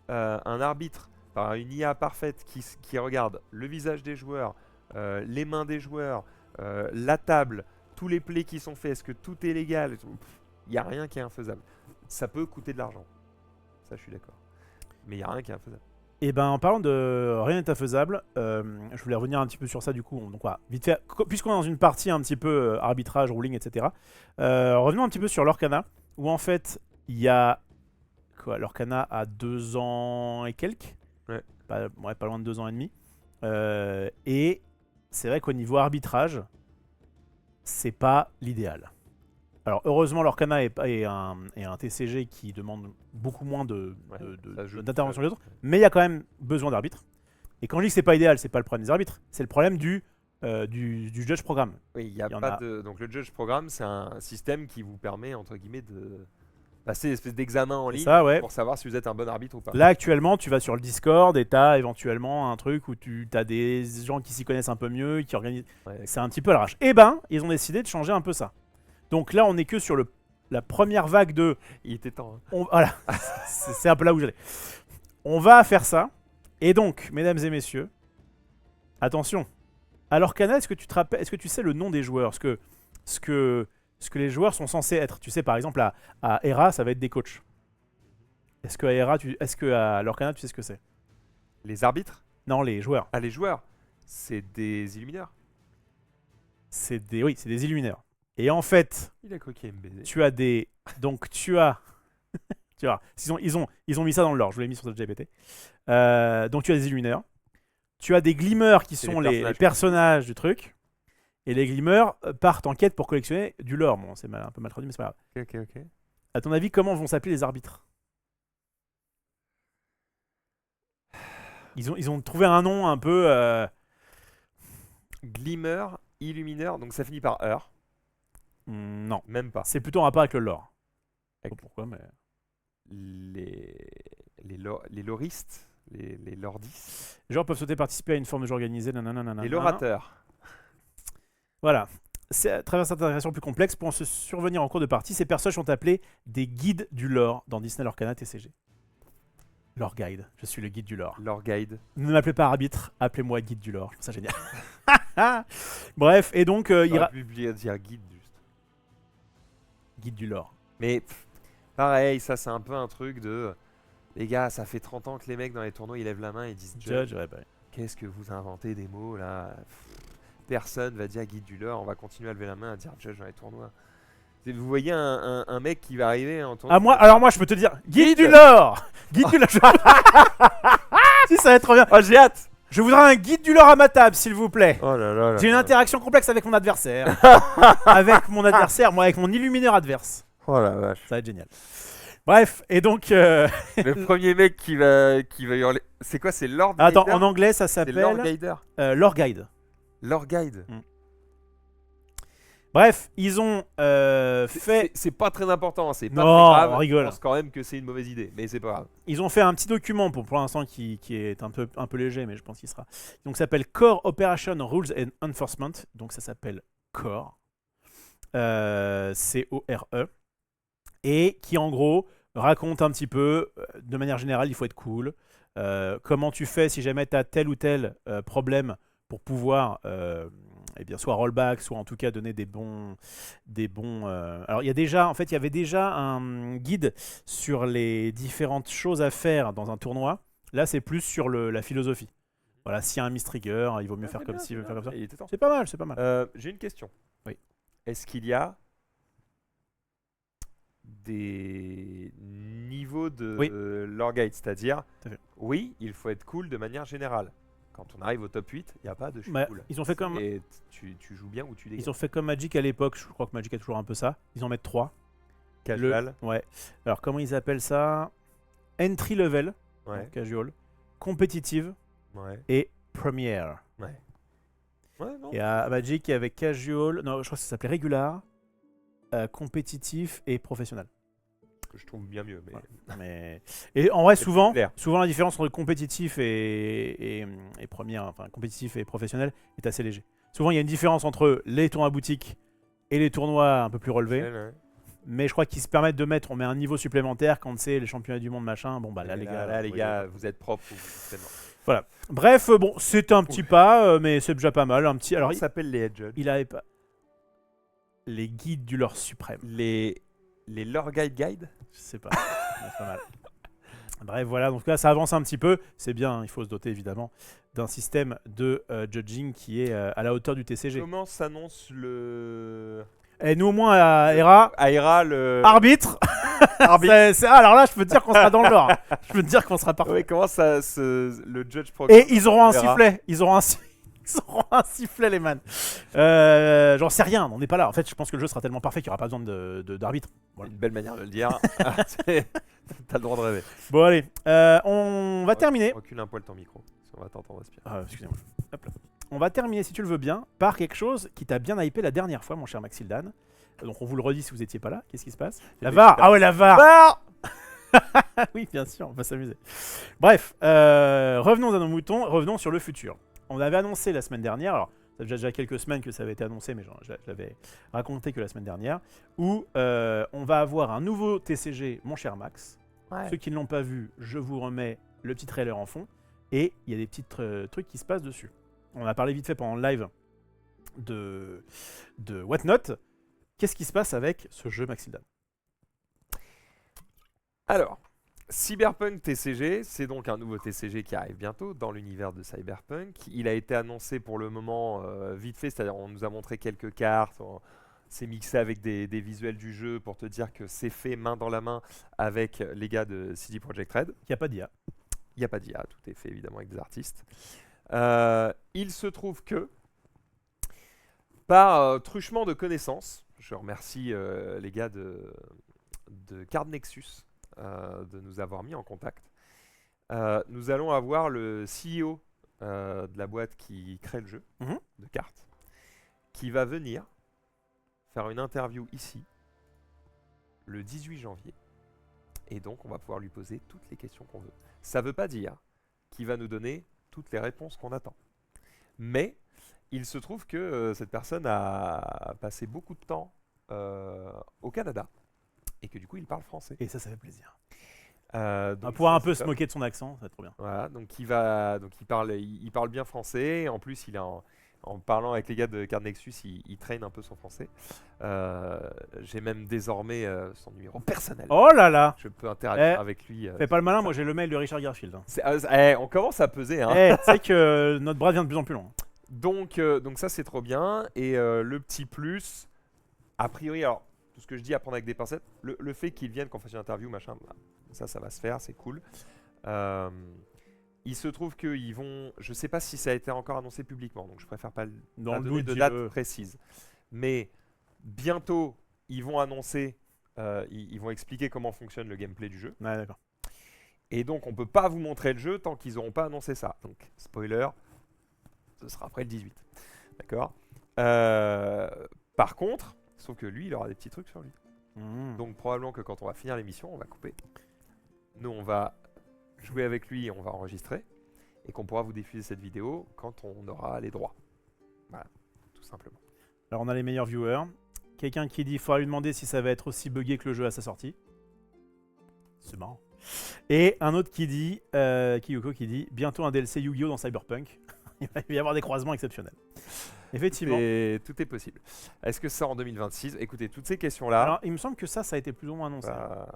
un arbitre par une IA parfaite qui regarde le visage des joueurs, les mains des joueurs, la table, tous les plays qui sont faits, est-ce que tout est légal, il n'y a rien qui est infaisable. Ça peut coûter de l'argent. Ça, je suis d'accord. Mais il n'y a rien qui est infaisable. Et ben en parlant de rien n'est infaisable, je voulais revenir un petit peu sur ça du coup. Donc voilà, vite fait, puisqu'on est dans une partie un petit peu arbitrage, ruling, etc. Revenons un petit peu sur l'Orcana, où en fait il y a quoi, l'Orcana a 2 ans et quelques, Ouais. pas loin de 2 ans et demi. Et c'est vrai qu'au niveau arbitrage, c'est pas l'idéal. Alors heureusement l'Orcana est un TCG qui demande beaucoup moins ça joue d'intervention que tout les autres, mais il y a quand même besoin d'arbitres. Et quand je dis que c'est pas idéal, c'est pas le problème des arbitres, c'est le problème du judge programme. Oui, il y a Il y en pas a- de. Donc le judge programme, c'est un système qui vous permet entre guillemets de passer une espèce d'examen en C'est ligne ça, ouais. pour savoir si vous êtes un bon arbitre ou pas. Là actuellement, tu vas sur le Discord et t'as éventuellement un truc où tu as des gens qui s'y connaissent un peu mieux, qui organisent. Ouais, C'est un petit peu à l'arrache. Et ben, ils ont décidé de changer un peu ça. Donc là, on est que sur la première vague de. il était temps. hein. Voilà, c'est un peu là où j'allais. On va faire ça. Et donc, mesdames et messieurs, attention. À l'Orcana, est-ce que tu te rappelles, est-ce que tu sais le nom des joueurs, ce que les joueurs sont censés être? Tu sais, par exemple, à Hera, ça va être des coachs. Est-ce qu'à l'Orcana, tu sais ce que c'est? Les arbitres, Non, les joueurs. les joueurs, c'est des illumineurs. Oui, c'est des illumineurs. Et en fait, Il a coquillé MBZ. tu as des. Donc tu as. Tu vois, ils ont mis ça dans le lore, je vous l'ai mis sur cette GPT. Donc tu as des illumineurs. Tu as des glimmers qui C'est sont les les personnages. personnages du truc. Et les glimmers partent en quête pour collectionner du lore. Bon, c'est un peu mal traduit, mais c'est pas grave. Ok. À ton avis, comment vont s'appeler les arbitres? Ils ont trouvé un nom un peu... Glimmer, Illumineur, donc ça finit par heure. non, Même pas. c'est plutôt en rapport avec le lore. Je sais Avec- pas pourquoi, mais... Les loristes, les lordistes, Les joueurs peuvent souhaiter participer à une forme de jeu organisé. Nanana. les lorateurs. Voilà. C'est à travers cette interaction plus complexe, pour se survenir en cours de partie, ces personnages sont appelés des guides du lore dans Disney Lorcana TCG. Lore guide, je suis le guide du lore. Leur guide. Ne m'appelez pas arbitre, appelez-moi guide du lore. Je trouve ça génial. Bref, et donc Il il aurait pu dire guide juste. guide du lore. Mais pareil, ça c'est un peu un truc de... Les gars, ça fait 30 ans que les mecs dans les tournois ils lèvent la main et disent Judge, ouais, bah. qu'est-ce que vous inventez des mots là? Personne va dire guide du lore, on va continuer à lever la main à dire judge dans les tournois. Vous voyez un mec qui va arriver en tournoi. Ah, moi, alors moi je peux te dire guide du lore. Guide du lore. Si, ça va être trop bien. Oh, j'ai hâte! Je voudrais un guide du lore à ma table, s'il vous plaît. Oh là là là. J'ai une là. interaction complexe avec mon adversaire. Avec mon adversaire, moi avec mon illumineur adverse. Oh la vache. Ça va être génial. Bref, et donc... Le premier mec qui va hurler. C'est quoi? C'est Lord Attends, Guider? en anglais ça C'est Lord s'appelle... Guider. Lore Guide. Lord Guide. Bref, ils ont fait... C'est pas très important, c'est pas Non, très grave. on rigole. Je pense quand même que c'est une mauvaise idée, mais c'est pas grave. Ils ont fait un petit document pour l'instant qui est un peu léger, mais je pense qu'il sera. Donc ça s'appelle Core Operation Rules and Enforcement. Donc ça s'appelle Core. C-O-R-E. Et qui en gros raconte un petit peu, de manière générale, il faut être cool. Comment tu fais si jamais tu as tel ou tel problème pour pouvoir eh bien, soit rollback, soit en tout cas donner des bons... Alors il y avait déjà un guide sur les différentes choses à faire dans un tournoi. Là c'est plus sur la philosophie. Voilà, s'il y a un miss trigger, il vaut mieux faire comme ci, faire comme ça. Il était temps. C'est pas mal, c'est pas mal. J'ai une question. Oui. Est-ce qu'il y a des niveaux de Oui. lore guide? C'est-à-dire, Tout à fait. oui, il faut être cool de manière générale. Quand on arrive au top 8, il n'y a pas de je suis Bah, cool. ils ont fait comme... Et tu joues bien ou tu dégages. Ils ont fait comme Magic à l'époque, je crois que Magic a toujours un peu ça. Ils en mettent 3. Casual. Ouais. Alors comment ils appellent ça? Entry level, Ouais. donc casual, compétitive Ouais. et première. Ouais. Ouais, non. Et à Magic avec casual, non, je crois que ça s'appelait régular, compétitif et professionnel. Je trouve bien mieux. Mais... Voilà. Mais... Et en vrai, C'est souvent plus clair. la différence entre compétitif et première, enfin compétitif et professionnel est assez léger. Souvent, il y a une différence entre les tournois boutique et les tournois un peu plus relevés. Ouais. Mais je crois qu'ils se permettent de mettre, on met un niveau supplémentaire quand c'est les championnats du monde, machin. Bon, bah là, les gars. Vous êtes propres. Vous êtes Voilà. Bref, bon, c'est un petit pas, mais c'est déjà pas mal. Un petit. Alors, Comment s'appellent les head judges? il avait pas. Les guides du lore suprême. Les lore guide? Je sais pas. C'est pas mal. Bref, voilà. Donc là, ça avance un petit peu. C'est bien, il faut se doter évidemment d'un système de judging qui est à la hauteur du TCG. Comment s'annonce le... Et nous, au moins, à Hera, Aira, le... arbitre. Alors là, je peux te dire qu'on sera dans le lore. Je peux te dire qu'on sera parfait. Ouais, comment ça le judge Et ils auront un Hera. sifflet. Ils auront un sifflet, les man. J'en sais rien, on n'est pas là. En fait, je pense que le jeu sera tellement parfait qu'il n'y aura pas besoin d'arbitre. Voilà. Une belle manière de le dire. T'as le droit de rêver. Bon, allez, on va terminer. Recule un poil ton micro. On va t'entendre respirer. Ah, excusez-moi. Hop là. On va terminer, si tu le veux bien, par quelque chose qui t'a bien hypé la dernière fois, mon cher Maxildan. Donc, on vous le redit si vous n'étiez pas là. Qu'est-ce qui se passe? La VAR. Ah ouais, la VAR. Oui, bien sûr, on va s'amuser. Bref, revenons à nos moutons, revenons sur le futur. On avait annoncé la semaine dernière, alors ça fait déjà quelques semaines que ça avait été annoncé, mais je l'avais raconté que la semaine dernière, où on va avoir un nouveau TCG, mon cher Max. Ouais. Ceux qui ne l'ont pas vu, je vous remets le petit trailer en fond, et il y a des petits trucs qui se passent dessus. On a parlé vite fait pendant le live de Whatnot. Qu'est-ce qui se passe avec ce jeu, Maxildan? Alors, Cyberpunk TCG, c'est donc un nouveau TCG qui arrive bientôt dans l'univers de Cyberpunk. Il a été annoncé pour le moment vite fait, c'est-à-dire on nous a montré quelques cartes, c'est mixé avec des visuels du jeu pour te dire que c'est fait main dans la main avec les gars de CD Projekt Red. Il n'y a pas d'IA. Il n'y a pas d'IA, tout est fait évidemment avec des artistes. Il se trouve que, par truchement de connaissances, je remercie les gars de Card Nexus de nous avoir mis en contact. nous allons avoir le CEO de la boîte qui crée le jeu Mhm. de cartes, qui va venir faire une interview ici le 18 janvier. Et donc, on va pouvoir lui poser toutes les questions qu'on veut. Ça ne veut pas dire qu'il va nous donner toutes les réponses qu'on attend. Mais il se trouve que cette personne a passé beaucoup de temps au Canada et que du coup, il parle français. Et ça fait plaisir. Donc On va pouvoir un ça, peu c'est se top. moquer de son accent, ça va être trop bien. Voilà, donc il parle bien français. En plus, en parlant avec les gars de Card Nexus, il traîne un peu son français. J'ai même désormais son numéro personnel. Oh là là! Je peux interagir Eh, avec lui. Fais pas le malin, moi j'ai le mail de Richard Garfield. Hein. On commence à peser. Hein. Eh, tu sais que notre bras vient de plus en plus long. Donc ça, c'est trop bien. Et le petit plus, a priori, alors, tout ce que je dis à prendre avec des pincettes, le fait qu'ils viennent, qu'on fasse une interview, machin, bah, ça va se faire, c'est cool. Il se trouve qu'ils vont... Je sais pas si ça a été encore annoncé publiquement, donc je préfère pas Dans pas le donner doute, de date dis-le. précise. Mais bientôt, ils vont annoncer, ils vont expliquer comment fonctionne le gameplay du jeu. Ouais, d'accord. Et donc, on peut pas vous montrer le jeu tant qu'ils n'auront pas annoncé ça. Donc, spoiler, ce sera après le 18. D'accord. Par contre, sauf que lui, il aura des petits trucs sur lui. Mhm. Donc, probablement que quand on va finir l'émission, on va couper. Nous, on va jouer avec lui et on va enregistrer. Et qu'on pourra vous diffuser cette vidéo quand on aura les droits. Voilà, tout simplement. Alors on a les meilleurs viewers. Quelqu'un qui dit, il faudra lui demander si ça va être aussi buggé que le jeu à sa sortie. C'est marrant. Et un autre qui dit, Kiyoko qui dit, bientôt un DLC Yu-Gi-Oh dans Cyberpunk. Il va y avoir des croisements exceptionnels. Effectivement. Tout est possible. Est-ce que ça en 2026? Écoutez, toutes ces questions-là, Alors il me semble que ça a été plus ou moins annoncé. bah,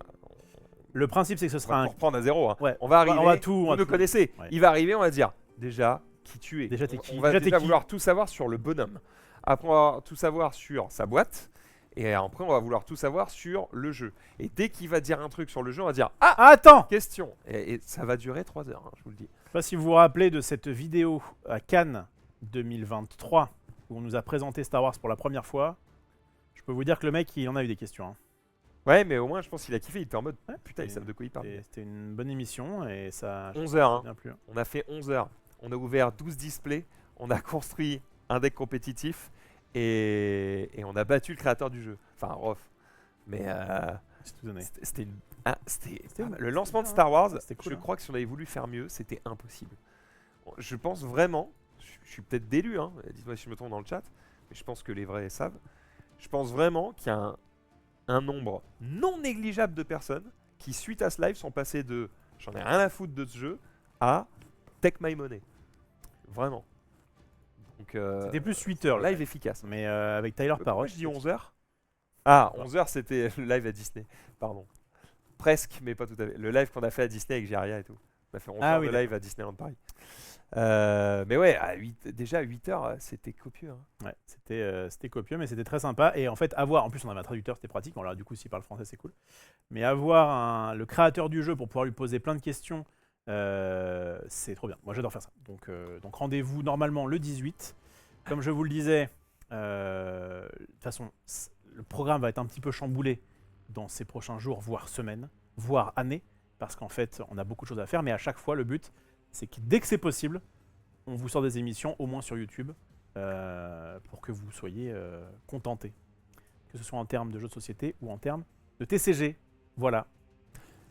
Le principe c'est que ce on sera va un... tout reprendre à zéro. Hein. Ouais. On va arriver, on va tout... on vous va me tout- connaissez. Ouais. Il va arriver, on va dire déjà qui tu es. Déjà, t'es qui On va Déjà, t'es déjà qui vouloir tout savoir sur le bonhomme. Après, on va tout savoir sur sa boîte. Et après, on va vouloir tout savoir sur le jeu. Et dès qu'il va dire un truc sur le jeu, on va dire ah, Ah, attends! question. Et ça va durer 3 heures, hein, je vous le dis. Je sais pas si vous vous rappelez de cette vidéo à Cannes 2023 où on nous a présenté Star Wars pour la première fois. Je peux vous dire que le mec, il en a eu des questions. Hein. Ouais, mais au moins, je pense qu'il a kiffé. Il était en mode Ouais, putain, ils savent de quoi il parle. C'était une bonne émission et ça... 11 heures. Hein. bien plu. On a fait 11 heures. On a ouvert 12 displays. On a construit un deck compétitif. Et on a battu le créateur du jeu. Enfin, Rof. Mais C'est tout donné. c'était le une- lancement de c'était Star Wars. bien, hein. C'était cool, Je hein. crois que si on avait voulu faire mieux, c'était impossible. Je pense vraiment, je suis peut-être d'élu, hein, dites-moi si je me trompe dans le chat, mais je pense que les vrais savent. Je pense vraiment qu'il y a un nombre non négligeable de personnes qui, suite à ce live, sont passées de j'en ai rien à foutre de ce jeu à take my money. Vraiment. Donc, C'était plus 8 heures. le live efficace. Mais avec Tyler Pourquoi Parrot. je dis 11h Ah, 11h c'était le live à Disney. Pardon. Presque, mais pas tout à fait. Le live qu'on a fait à Disney avec Jaria et tout. On a fait 11h Ah oui, de live à Disneyland Paris. Mais ouais, déjà à 8h, c'était copieux. Hein. Ouais, c'était copieux, mais c'était très sympa. Et en fait, avoir, en plus on avait un traducteur, c'était pratique. Bon, là, du coup, s'il parle français, c'est cool. Mais avoir le créateur du jeu pour pouvoir lui poser plein de questions, c'est trop bien. Moi, j'adore faire ça. Donc rendez-vous normalement le 18. Comme je vous le disais, de toute façon, le programme va être un petit peu chamboulé dans ces prochains jours, voire semaines, voire années, parce qu'en fait, on a beaucoup de choses à faire. Mais à chaque fois, le but, c'est que dès que c'est possible, on vous sort des émissions, au moins sur YouTube, pour que vous soyez contentés. Que ce soit en termes de jeux de société ou en termes de TCG. Voilà.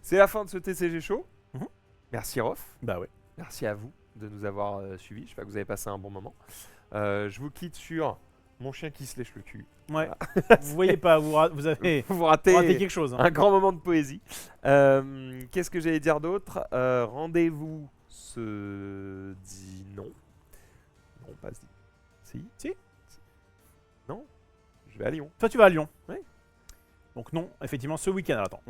C'est la fin de ce TCG Show. Mhm. Merci Rof. Bah ouais. Merci à vous de nous avoir suivis. J'espère que vous avez passé un bon moment. Je vous quitte sur mon chien qui se lèche le cul. Ouais. Vous voyez pas, vous avez Vous ratez raté quelque chose. Hein. un grand moment de poésie. Qu'est-ce que j'allais dire d'autre? Rendez-vous ce non. Non, pas ce si. Si. Non. Je vais à Lyon. Toi, tu vas à Lyon. Oui. Donc non, effectivement, ce week-end. Alors, attends,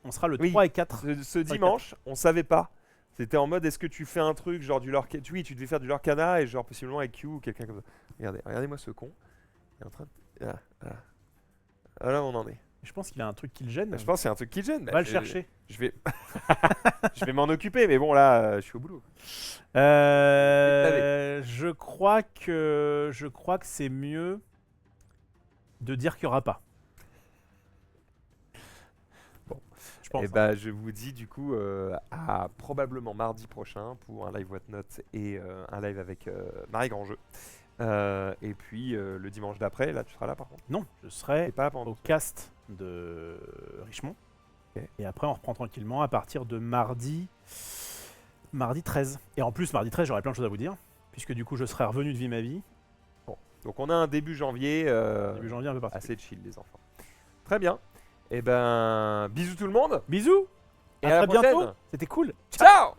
on sera le Oui. 3 et 4. Ce dimanche, on savait pas. C'était en mode, est-ce que tu fais un truc genre du Lorcana? Oui, tu devais faire du Lorcana et genre possiblement avec Q ou quelqu'un comme ça. Regardez-moi ce con. Il est en train de... Ah, là, on en est. Je pense qu'il a un truc qui le gêne. Je pense que c'est un truc qui gêne. Va le chercher. Je vais, je vais m'en occuper, mais bon là, je suis au boulot. Je crois que c'est mieux de dire qu'il n'y aura pas. Bon. pense. Et bah, je vous dis du coup à probablement mardi prochain pour un live Whatnot et un live avec Marie Grandjeu. Et puis le dimanche d'après, là tu seras là par contre. Non, je serai Et pas avant. au cast de Richemont. Ok. Et après, on reprend tranquillement à partir de mardi 13. Et en plus, mardi 13, j'aurai plein de choses à vous dire, puisque du coup, je serai revenu de Vie ma vie. Donc on a un début janvier, Début janvier, un peu particulier. assez chill les enfants. Très bien. Et ben bisous tout le monde. Bisous. Et À à la très bientôt. prochaine. C'était cool. Ciao.